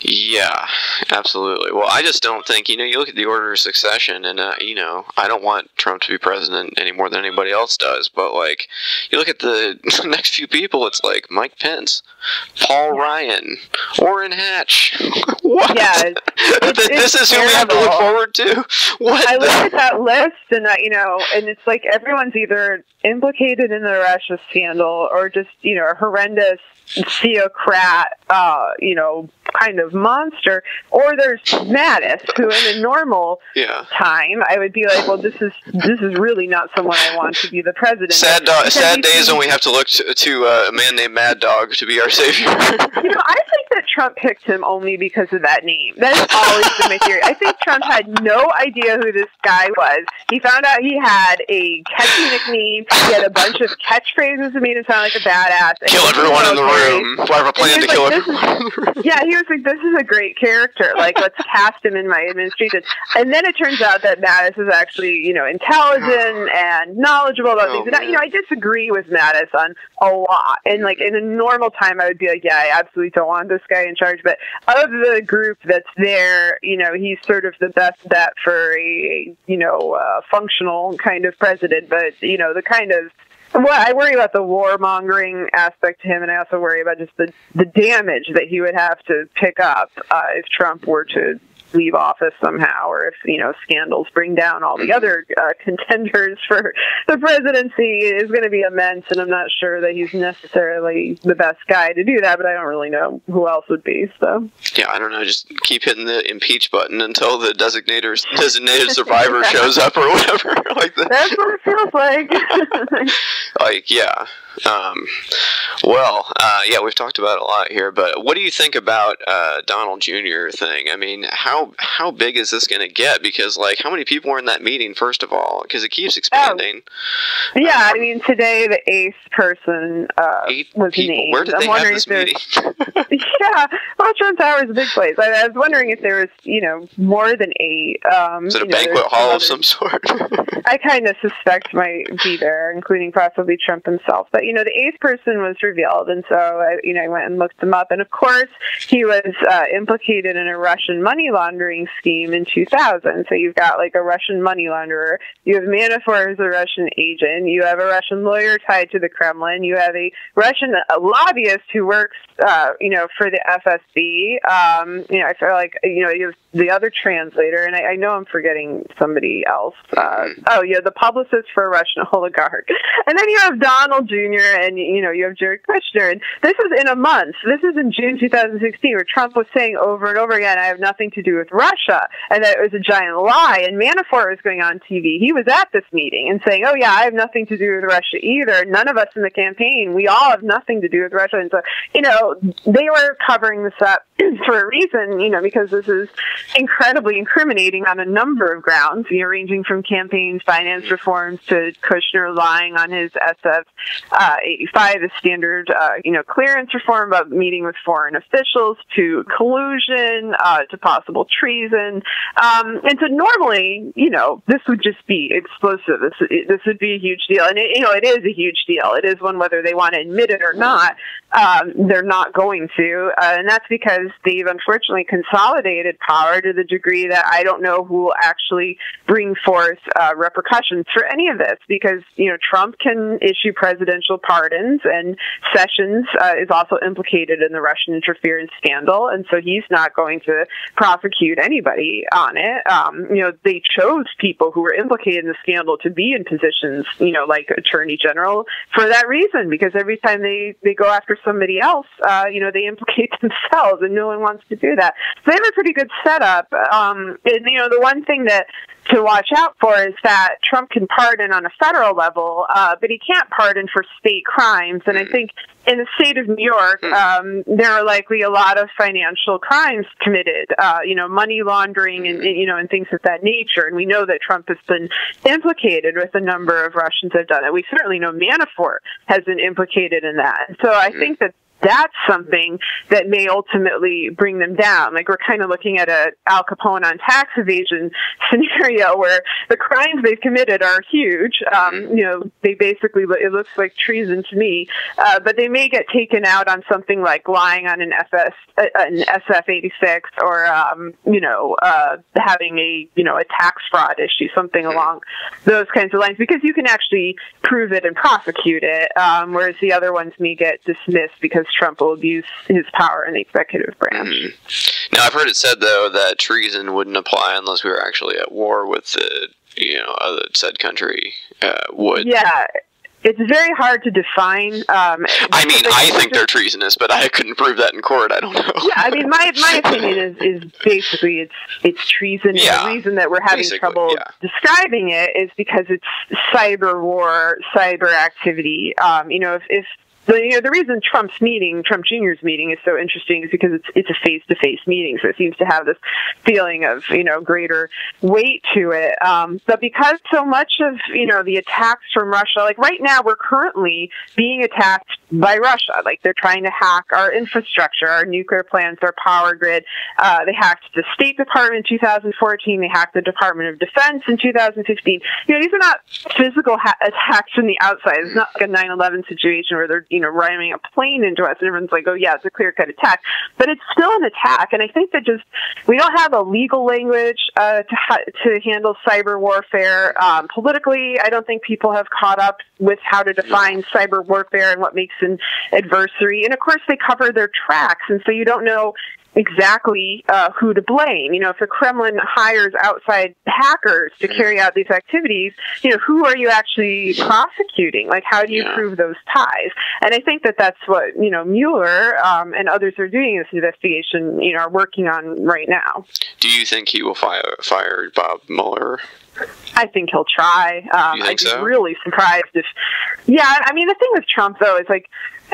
Yeah, absolutely. Well, I just don't think, you look at the order of succession, and, I don't want Trump to be president any more than anybody else does, but, like, you look at the next few people, it's like Mike Pence, Paul Ryan, Orrin Hatch. What? Yeah, this is who we have to look forward to? What? I look at that list, and, and it's like everyone's either implicated in the Russia scandal or just, a horrendous theocrat, kind of monster, or there's Mattis, who in a normal time I would be like, well, this is really not someone I want to be the president. Sad days when we have to look to a man named Mad Dog to be our savior. I think that Trump picked him only because of that name. That has always been my theory. I think Trump had no idea who this guy was. He found out he had a catchy nickname. He had a bunch of catchphrases that made him sound like a badass. Kill everyone in the room. I have a plan to kill everyone. Yeah, he was like, this is a great character. Like, let's cast him in my administration. And then it turns out that Mattis is actually, intelligent and knowledgeable about things. And I disagree with Mattis on a lot. And, like, in a normal time, I would be like, yeah, I absolutely don't want this guy in charge. But of the group that's there, he's sort of the best bet for a, functional kind of president. But, the kind of, well, I worry about the warmongering aspect to him, and I also worry about just the damage that he would have to pick up if Trump were to leave office somehow, or if, scandals bring down all the other contenders for the presidency is going to be immense, and I'm not sure that he's necessarily the best guy to do that, but I don't really know who else would be, so. Yeah, I don't know, just keep hitting the impeach button until the designated survivor shows up or whatever. Like that. That's what it feels like. Like, yeah. We've talked about it a lot here, but what do you think about Donald Jr. thing? I mean, how big is this going to get? Because, like, how many people were in that meeting, first of all? Because it keeps expanding. Yeah, I mean, today the eighth person was named. Where did they have this meeting? Yeah, well, Trump Tower is a big place. I was wondering if there was, more than 8. Is it a banquet hall of some sort? I kind of suspect might be there, including possibly Trump himself. But, the 8th person was revealed, and so I went and looked him up. And, of course, he was implicated in a Russian money laundering scheme in 2000. So you've got, like, a Russian money launderer. You have Manafort as a Russian agent. You have a Russian lawyer tied to the Kremlin. You have a Russian lobbyist who works, for the FSB. I feel like, you have the other translator, and I know I'm forgetting somebody else. The publicist for a Russian oligarch. And then you have Donald Jr., Kendzior and, you have Jared Kushner. And this is in a month. This is in June 2016, where Trump was saying over and over again, I have nothing to do with Russia, and that it was a giant lie. And Manafort was going on TV. He was at this meeting and saying, oh, yeah, I have nothing to do with Russia either. None of us in the campaign, we all have nothing to do with Russia. And so, they were covering this up for a reason, because this is incredibly incriminating on a number of grounds, ranging from campaign finance reforms to Kushner lying on his SF-85, the standard, clearance reform about meeting with foreign officials, to collusion, to possible treason. And so normally, this would just be explosive. This would be a huge deal. And, it is a huge deal. It is one whether they want to admit it or not. They're not going to. And that's because they've unfortunately consolidated power to the degree that I don't know who will actually bring forth repercussions for any of this, because, Trump can issue presidential pardons, and Sessions is also implicated in the Russian interference scandal, and so he's not going to prosecute anybody on it. They chose people who were implicated in the scandal to be in positions, like Attorney General for that reason, because every time they go after somebody else, they implicate themselves, and no one wants to do that. So they have a pretty good setup. And, the one thing that to watch out for is that Trump can pardon on a federal level, but he can't pardon for state crimes. And I think in the state of New York, there are likely a lot of financial crimes committed, money laundering and things of that nature. And we know that Trump has been implicated with a number of Russians that have done it. We certainly know Manafort has been implicated in that. And so I think that that's something that may ultimately bring them down. Like, we're kind of looking at a Al Capone on tax evasion scenario where the crimes they've committed are huge. They basically, it looks like treason to me, but they may get taken out on something like lying on an SF-86 or, having a tax fraud issue, something along those kinds of lines, because you can actually prove it and prosecute it, whereas the other ones may get dismissed because Trump will abuse his power in the executive branch. Now, I've heard it said, though, that treason wouldn't apply unless we were actually at war with the, said country would. Yeah. It's very hard to define. I think they're treasonous, but I couldn't prove that in court. I don't know. Yeah, my opinion is basically it's treason. Yeah, the reason that we're having trouble describing it is because it's cyber war, cyber activity. If the reason Trump Jr.'s meeting is so interesting is because it's a face-to-face meeting, so it seems to have this feeling of, greater weight to it. But because so much of, the attacks from Russia, like right now we're currently being attacked by Russia. Like, they're trying to hack our infrastructure, our nuclear plants, our power grid. They hacked the State Department in 2014. They hacked the Department of Defense in 2015. These are not physical attacks from the outside. It's not like a 9/11 situation where they're, ramming a plane into us and everyone's like, oh yeah, it's a clear-cut attack. But it's still an attack. And I think that we don't have a legal language to handle cyber warfare. Politically, I don't think people have caught up with how to define cyber warfare and what makes an adversary. And of course, they cover their tracks. And so you don't know exactly who to blame. If the Kremlin hires outside hackers to carry out these activities, who are you actually prosecuting? Like, how do you prove those ties? And I think that that's what, Mueller and others are doing in this investigation, are working on right now. Do you think he will fire Bob Mueller? I think he'll try. I'd be really surprised if... Yeah, the thing with Trump, though, is like,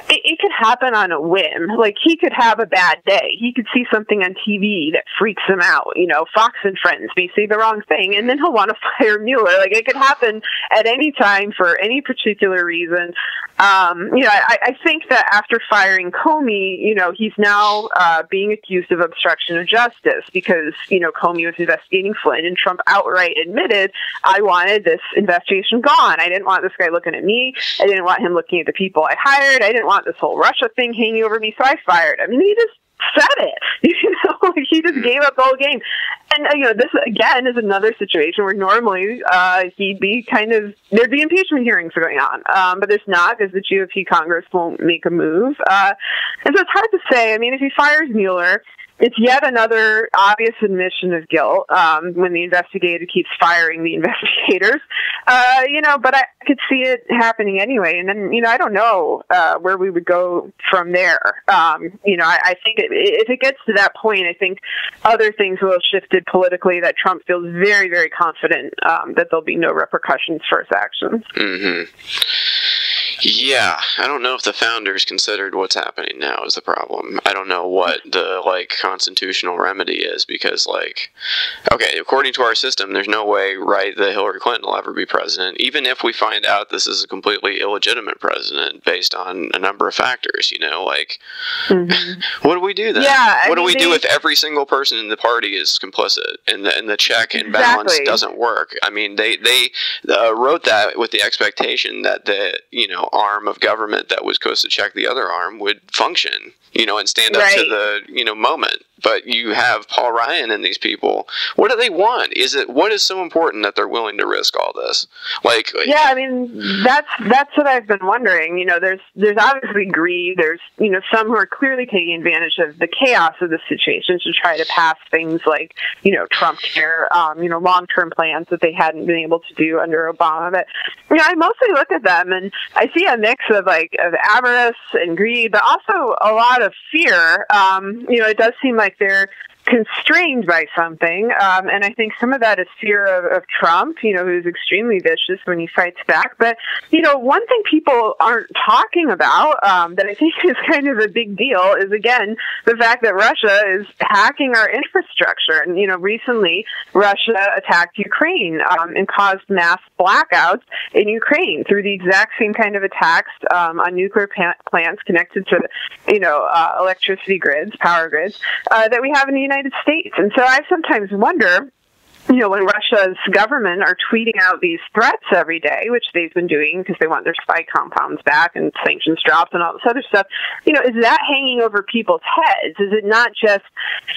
it could happen on a whim. Like, he could have a bad day. He could see something on TV that freaks him out. Fox and Friends may say the wrong thing, and then he'll want to fire Mueller. Like, it could happen at any time for any particular reason. I think that after firing Comey, he's now being accused of obstruction of justice because, Comey was investigating Flynn, and Trump outright admitted, I wanted this investigation gone. I didn't want this guy looking at me. I didn't want him looking at the people I hired. I didn't want this whole Russia thing hanging over me, so I fired him. He just said it. He just gave up the whole game. And, this, again, is another situation where normally he'd be there'd be impeachment hearings going on. But there's not, because the GOP Congress won't make a move. And so it's hard to say. If he fires Mueller, it's yet another obvious admission of guilt when the investigator keeps firing the investigators. But I could see it happening anyway. And then, I don't know where we would go from there. I think if it gets to that point, I think other things will have shifted politically, that Trump feels very, very confident that there'll be no repercussions for his actions. Mm-hmm. Yeah, I don't know if the founders considered what's happening now is the problem. I don't know what the, constitutional remedy is, because, okay, according to our system, there's no way, right, that Hillary Clinton will ever be president, even if we find out this is a completely illegitimate president based on a number of factors, What do we do then? Yeah, what do we do if every single person in the party is complicit and the check and balance doesn't work? I mean, they wrote that with the expectation that the, arm of government that was supposed to check the other arm would function, and stand up to the, moment. But you have Paul Ryan and these people. What do they want? What is so important that they're willing to risk all this? Yeah, I mean, that's what I've been wondering. There's obviously greed. There's, some who are clearly taking advantage of the chaos of the situation to try to pass things like, Trump care, long-term plans that they hadn't been able to do under Obama. But, I mostly look at them and I see a mix of avarice and greed, but also a lot of fear. It does seem like they're constrained by something, and I think some of that is fear of Trump, who's extremely vicious when he fights back. But, one thing people aren't talking about that I think is kind of a big deal is, again, the fact that Russia is hacking our infrastructure. And, recently Russia attacked Ukraine and caused mass blackouts in Ukraine through the exact same kind of attacks on nuclear plants connected to, electricity grids, power grids, that we have in the United States. And so I sometimes wonder, when Russia's government are tweeting out these threats every day, which they've been doing because they want their spy compounds back and sanctions dropped and all this other stuff, is that hanging over people's heads? Is it not just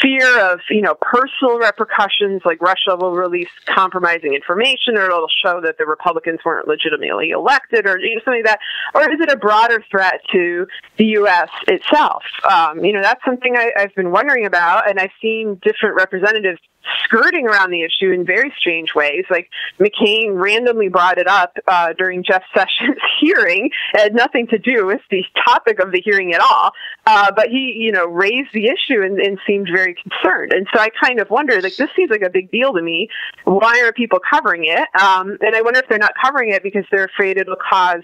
fear of, personal repercussions, like Russia will release compromising information, or it'll show that the Republicans weren't legitimately elected, or something like that? Or is it a broader threat to the U.S. itself? That's something I've been wondering about, and I've seen different representatives skirting around the issue in very strange ways. Like McCain randomly brought it up during Jeff Sessions' hearing. It had nothing to do with the topic of the hearing at all. But he, raised the issue and seemed very concerned. And so I kind of wonder, this seems like a big deal to me. Why are people covering it? And I wonder if they're not covering it because they're afraid it'll cause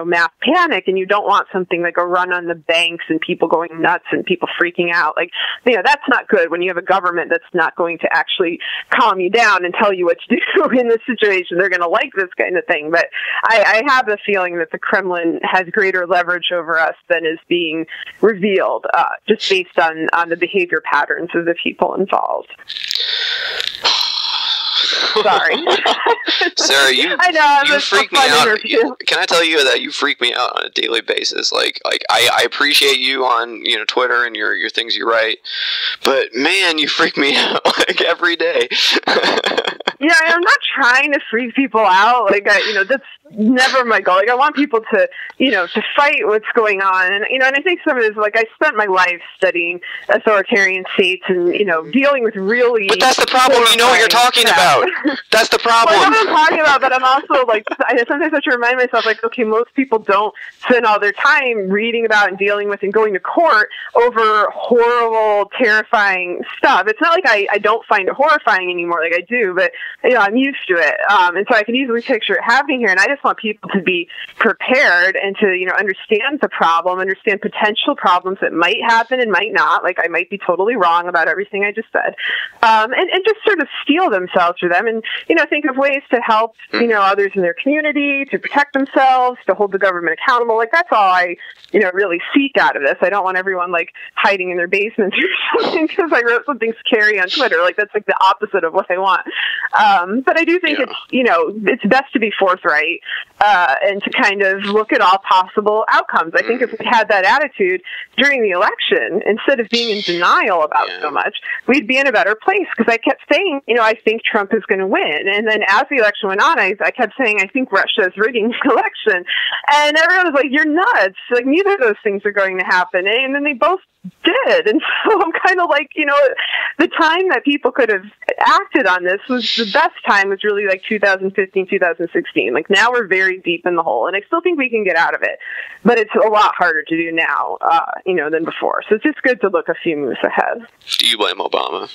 mass panic, and you don't want something like a run on the banks and people going nuts and people freaking out. That's not good when you have a government that's not going to actually calm you down and tell you what to do in this situation. They're going to like this kind of thing. But I have the feeling that the Kremlin has greater leverage over us than is being revealed, just based on the behavior patterns of the people involved. Sorry. Sarah, you freak me out. Can I tell you that you freak me out on a daily basis? I appreciate you on Twitter and your things you write, but man, you freak me out every day. Yeah, I'm not trying to freak people out. That's never my goal. I want people to, to fight what's going on. And, and I think some of it is, I spent my life studying authoritarian states and, dealing with really... But that's the problem. You know what you're talking about. That's the problem. Well, I know what I'm talking about, but I'm also, I sometimes have to remind myself, okay, most people don't spend all their time reading about and dealing with and going to court over horrible, terrifying stuff. It's not like I don't find it horrifying anymore, I do, but... I'm used to it. And so I can easily picture it happening here. And I just want people to be prepared and to, understand the problem, understand potential problems that might happen and might not. I might be totally wrong about everything I just said. And just sort of steel themselves for them and, think of ways to help, others in their community, to protect themselves, to hold the government accountable. That's all I, really seek out of this. I don't want everyone, hiding in their basements or something because I wrote something scary on Twitter. That's, the opposite of what I want. But I do think it's best to be forthright. and to kind of look at all possible outcomes. I think if we had that attitude during the election, instead of being in denial about so much, we'd be in a better place. Because I kept saying, I think Trump is going to win. And then as the election went on, I kept saying, I think Russia is rigging the election. And everyone was like, you're nuts. Like, neither of those things are going to happen. And then they both did. And so I'm kind of like, the time that people could have acted on this was the best time was really like 2015, 2016. Like, now we're very deep in the hole, and I still think we can get out of it, but it's a lot harder to do now, than before. So it's just good to look a few moves ahead. Do you blame Obama?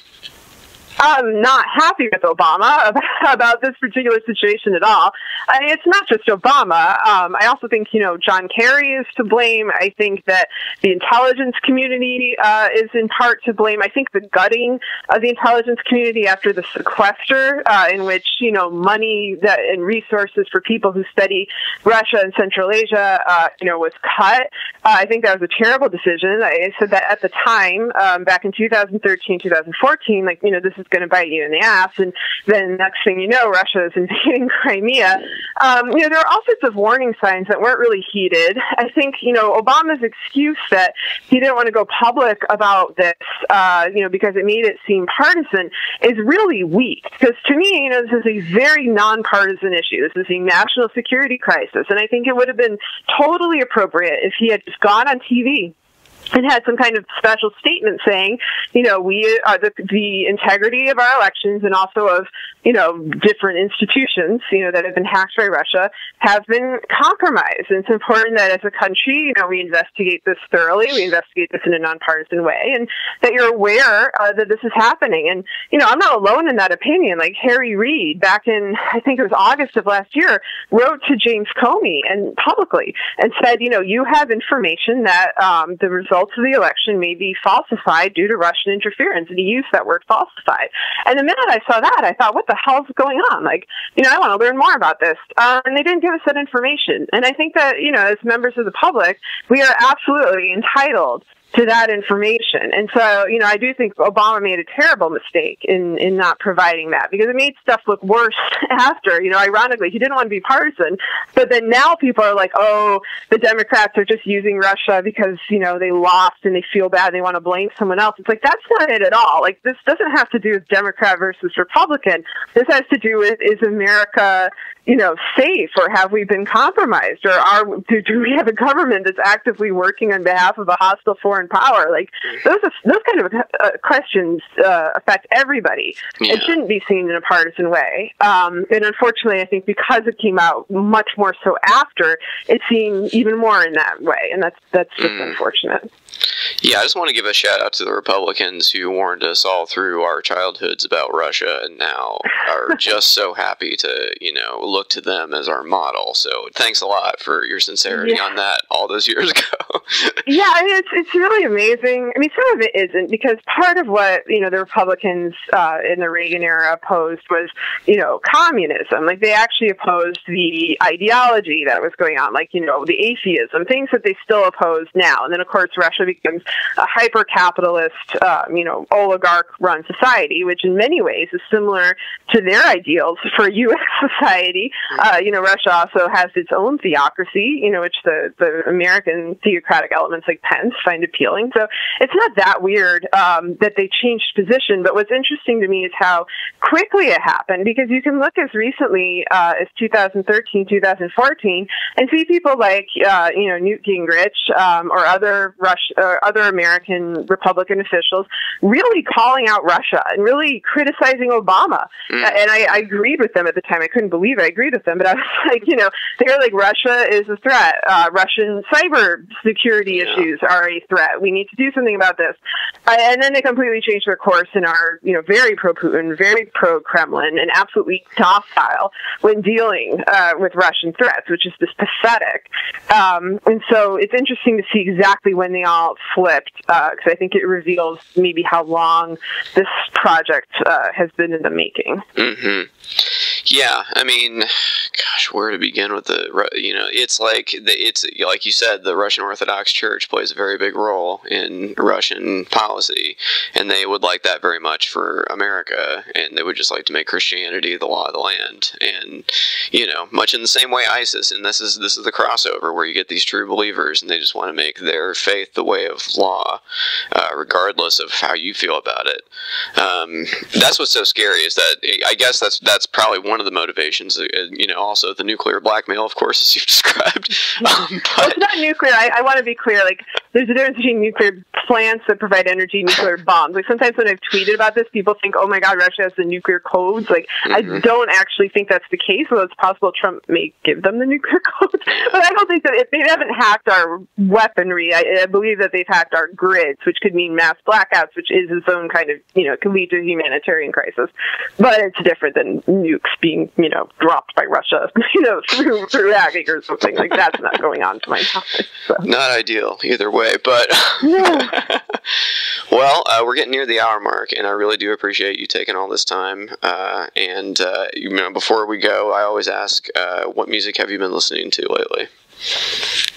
I'm not happy with Obama about this particular situation at all. I mean, it's not just Obama. I also think, John Kerry is to blame. I think that the intelligence community is in part to blame. I think the gutting of the intelligence community after the sequester, in which, money and resources for people who study Russia and Central Asia, was cut. I think that was a terrible decision. I said that at the time, back in 2013, 2014, this is going to bite you in the ass, and then next thing you know, Russia is invading Crimea. There are all sorts of warning signs that weren't really heeded. I think, Obama's excuse that he didn't want to go public about this, because it made it seem partisan, is really weak. Because to me, this is a very nonpartisan issue. This is a national security crisis, and I think it would have been totally appropriate if he had just gone on TV and had some kind of special statement saying, we are the integrity of our elections and also of, different institutions, that have been hacked by Russia have been compromised. And it's important that as a country, we investigate this thoroughly, we investigate this in a nonpartisan way, and that you're aware that this is happening. And, I'm not alone in that opinion. Like Harry Reid, back in, I think it was August of last year, wrote to James Comey and publicly and said, you have information that the results of the election may be falsified due to Russian interference. And he used that word falsified. And the minute I saw that, I thought, what the hell's going on? I want to learn more about this. And they didn't give us that information. And I think that, as members of the public, we are absolutely entitled to that information. And so, I do think Obama made a terrible mistake in not providing that, because it made stuff look worse after. Ironically, he didn't want to be partisan, but then now people are like, oh, the Democrats are just using Russia because, they lost and they feel bad, they want to blame someone else. It's like, that's not it at all. Like, this doesn't have to do with Democrat versus Republican. This has to do with, is America, safe, or have we been compromised, or do we have a government that's actively working on behalf of a hostile foreign power? Like, those kind of questions affect everybody. Yeah. It shouldn't be seen in a partisan way. And unfortunately, I think because it came out much more so after, it's seen even more in that way, and that's just unfortunate. Yeah, I just want to give a shout out to the Republicans who warned us all through our childhoods about Russia, and now are just so happy to, look to them as our model. So thanks a lot for your sincerity on that all those years ago. Yeah, I mean, it's really amazing. I mean, some of it isn't, because part of what, the Republicans in the Reagan era opposed was, communism. Like, they actually opposed the ideology that was going on, like, the atheism, things that they still oppose now. And then, of course, Russia becomes a hyper-capitalist, oligarch-run society, which in many ways is similar to their ideals for U.S. society. Russia also has its own theocracy, which the American theocratic elements like Pence find appealing. So it's not that weird that they changed position. But what's interesting to me is how quickly it happened, because you can look as recently as 2013, 2014, and see people like, Newt Gingrich or other American Republican officials really calling out Russia and really criticizing Obama. And I agreed with them at the time. I couldn't believe I agreed with them, but I was like, they were like, Russia is a threat. Russian cyber security issues are a threat. We need to do something about this. And then they completely changed their course and are, very pro-Putin, very pro-Kremlin, and absolutely docile when dealing with Russian threats, which is just pathetic. And so it's interesting to see exactly when they all flipped, because I think it reveals maybe how long this project has been in the making. Yeah, I mean, gosh, where to begin with it's like you said, the Russian Orthodox Church plays a very big role in Russian policy, and they would like that very much for America, and they would just like to make Christianity the law of the land, and much in the same way ISIS, and this is the crossover where you get these true believers, and they just want to make their faith the way of law, regardless of how you feel about it. That's what's so scary, is that I guess that's probably one of the motivations. Also the nuclear blackmail, of course, as you've described. Well, it's not nuclear. I want to be clear. Like, there's a difference between nuclear plants that provide energy and nuclear bombs. Like, sometimes when I've tweeted about this, people think, oh my God, Russia has the nuclear codes. Like, I don't actually think that's the case, although it's possible Trump may give them the nuclear codes. But I don't think that if they haven't hacked our weaponry, I believe that they've hacked our grids, which could mean mass blackouts, which is its own kind of, could lead to a humanitarian crisis. But it's different than nukes being, dropped by Russia, through hacking or something. Like, that's not going on to my knowledge. So. Not ideal either way, but yeah. Well, we're getting near the hour mark, and I really do appreciate you taking all this time. Before we go, I always ask, what music have you been listening to lately?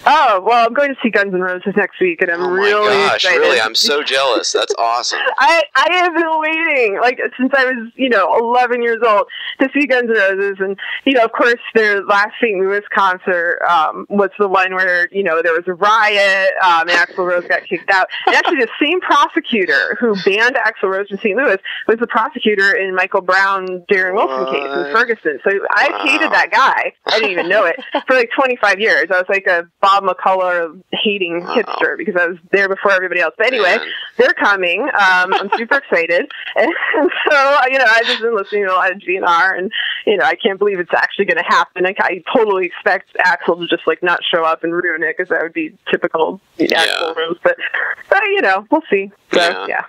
Oh, well, I'm going to see Guns N' Roses next week, and I'm really excited. Really? I'm so jealous. That's awesome. I have been waiting, since I was, 11 years old, to see Guns N' Roses. And, of course, their last St. Louis concert was the one where, there was a riot, and Axl Rose got kicked out. And actually, the same prosecutor who banned Axl Rose in St. Louis was the prosecutor in Michael Brown, Darren Wilson case in Ferguson. So I hated that guy. I didn't even know it. For 25 years. I was like a Bob McCullough hating hipster because I was there before everybody else. But anyway, they're coming. I'm super excited. And so, I've just been listening to a lot of GNR, and, I can't believe it's actually going to happen. I totally expect Axl to just, not show up and ruin it, because that would be typical Axl Rose. But we'll see. So, yeah.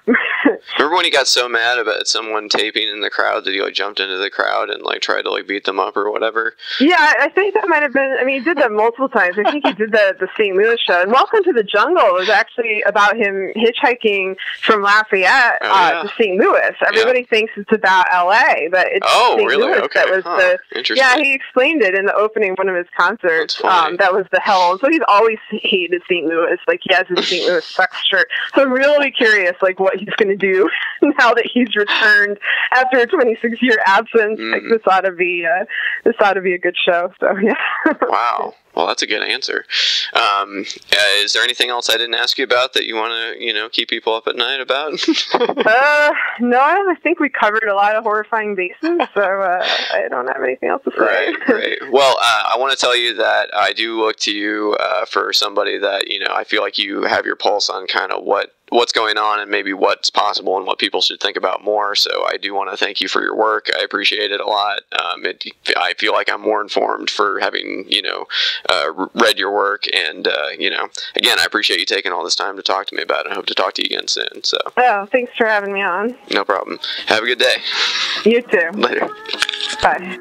Remember when he got so mad about someone taping in the crowd that he, jumped into the crowd and, tried to, beat them up or whatever? Yeah, I think that might have been, he did that multiple times. I think he did the St. Louis show. And Welcome to the Jungle was actually about him hitchhiking from Lafayette to St. Louis. Everybody thinks it's about L.A., but it's St. really? Louis Okay. that was Interesting. Yeah, he explained it in the opening of one of his concerts. That was the hell. So he's always hated St. Louis. He has his St. Louis sex shirt. So I'm really curious, what he's going to do now that he's returned after a 26-year absence. This ought to be a good show. So yeah. Wow. Well, that's a good answer. Is there anything else I didn't ask you about that you want to, keep people up at night about? No, I think we covered a lot of horrifying bases, so I don't have anything else to say. Right. Well, I want to tell you that I do look to you for somebody that, I feel like you have your pulse on kind of what's going on and maybe what's possible and what people should think about more. So I do want to thank you for your work. I appreciate it a lot. I feel like I'm more informed for having, read your work. And, again, I appreciate you taking all this time to talk to me about it. I hope to talk to you again soon. So. Oh, thanks for having me on. No problem. Have a good day. You too. Later. Bye.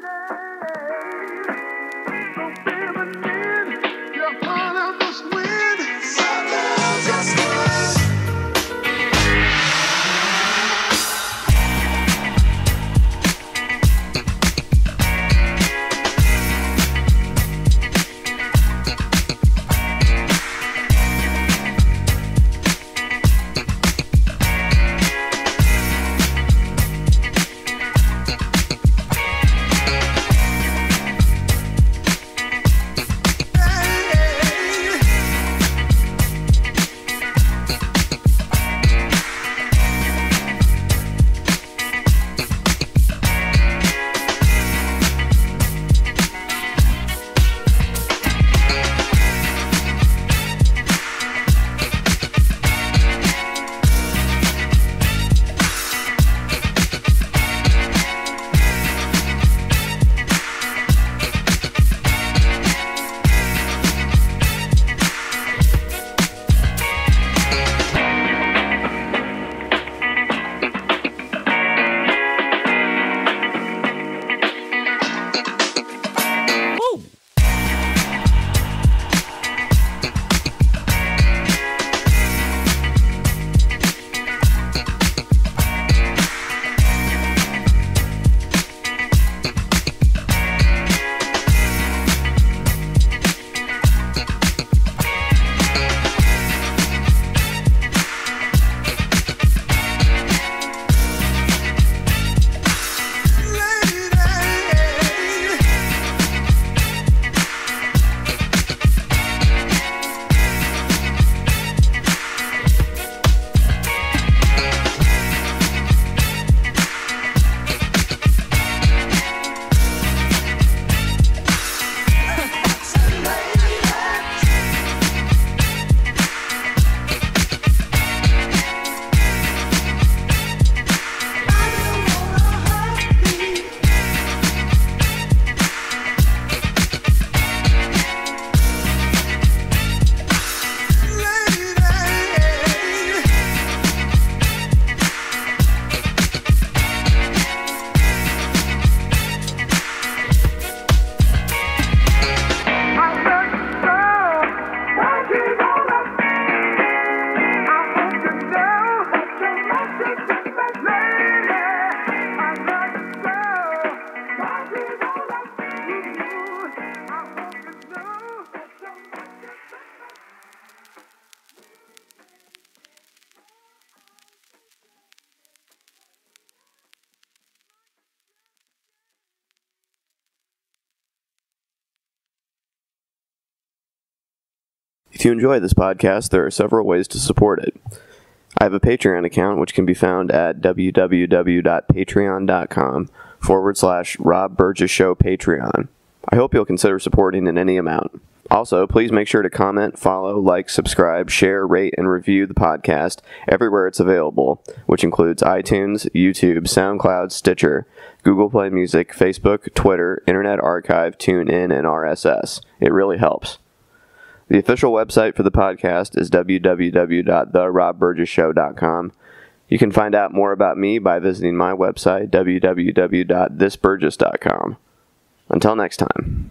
If you enjoy this podcast, there are several ways to support it. I have a Patreon account, which can be found at www.patreon.com/Rob Burgess Show Patreon. I hope you'll consider supporting in any amount. Also, please make sure to comment, follow, like, subscribe, share, rate, and review the podcast everywhere it's available, which includes iTunes, YouTube, SoundCloud, Stitcher, Google Play Music, Facebook, Twitter, Internet Archive, TuneIn, and RSS. It really helps. The official website for the podcast is www.therobburgesshow.com. You can find out more about me by visiting my website, www.thisburgess.com. Until next time.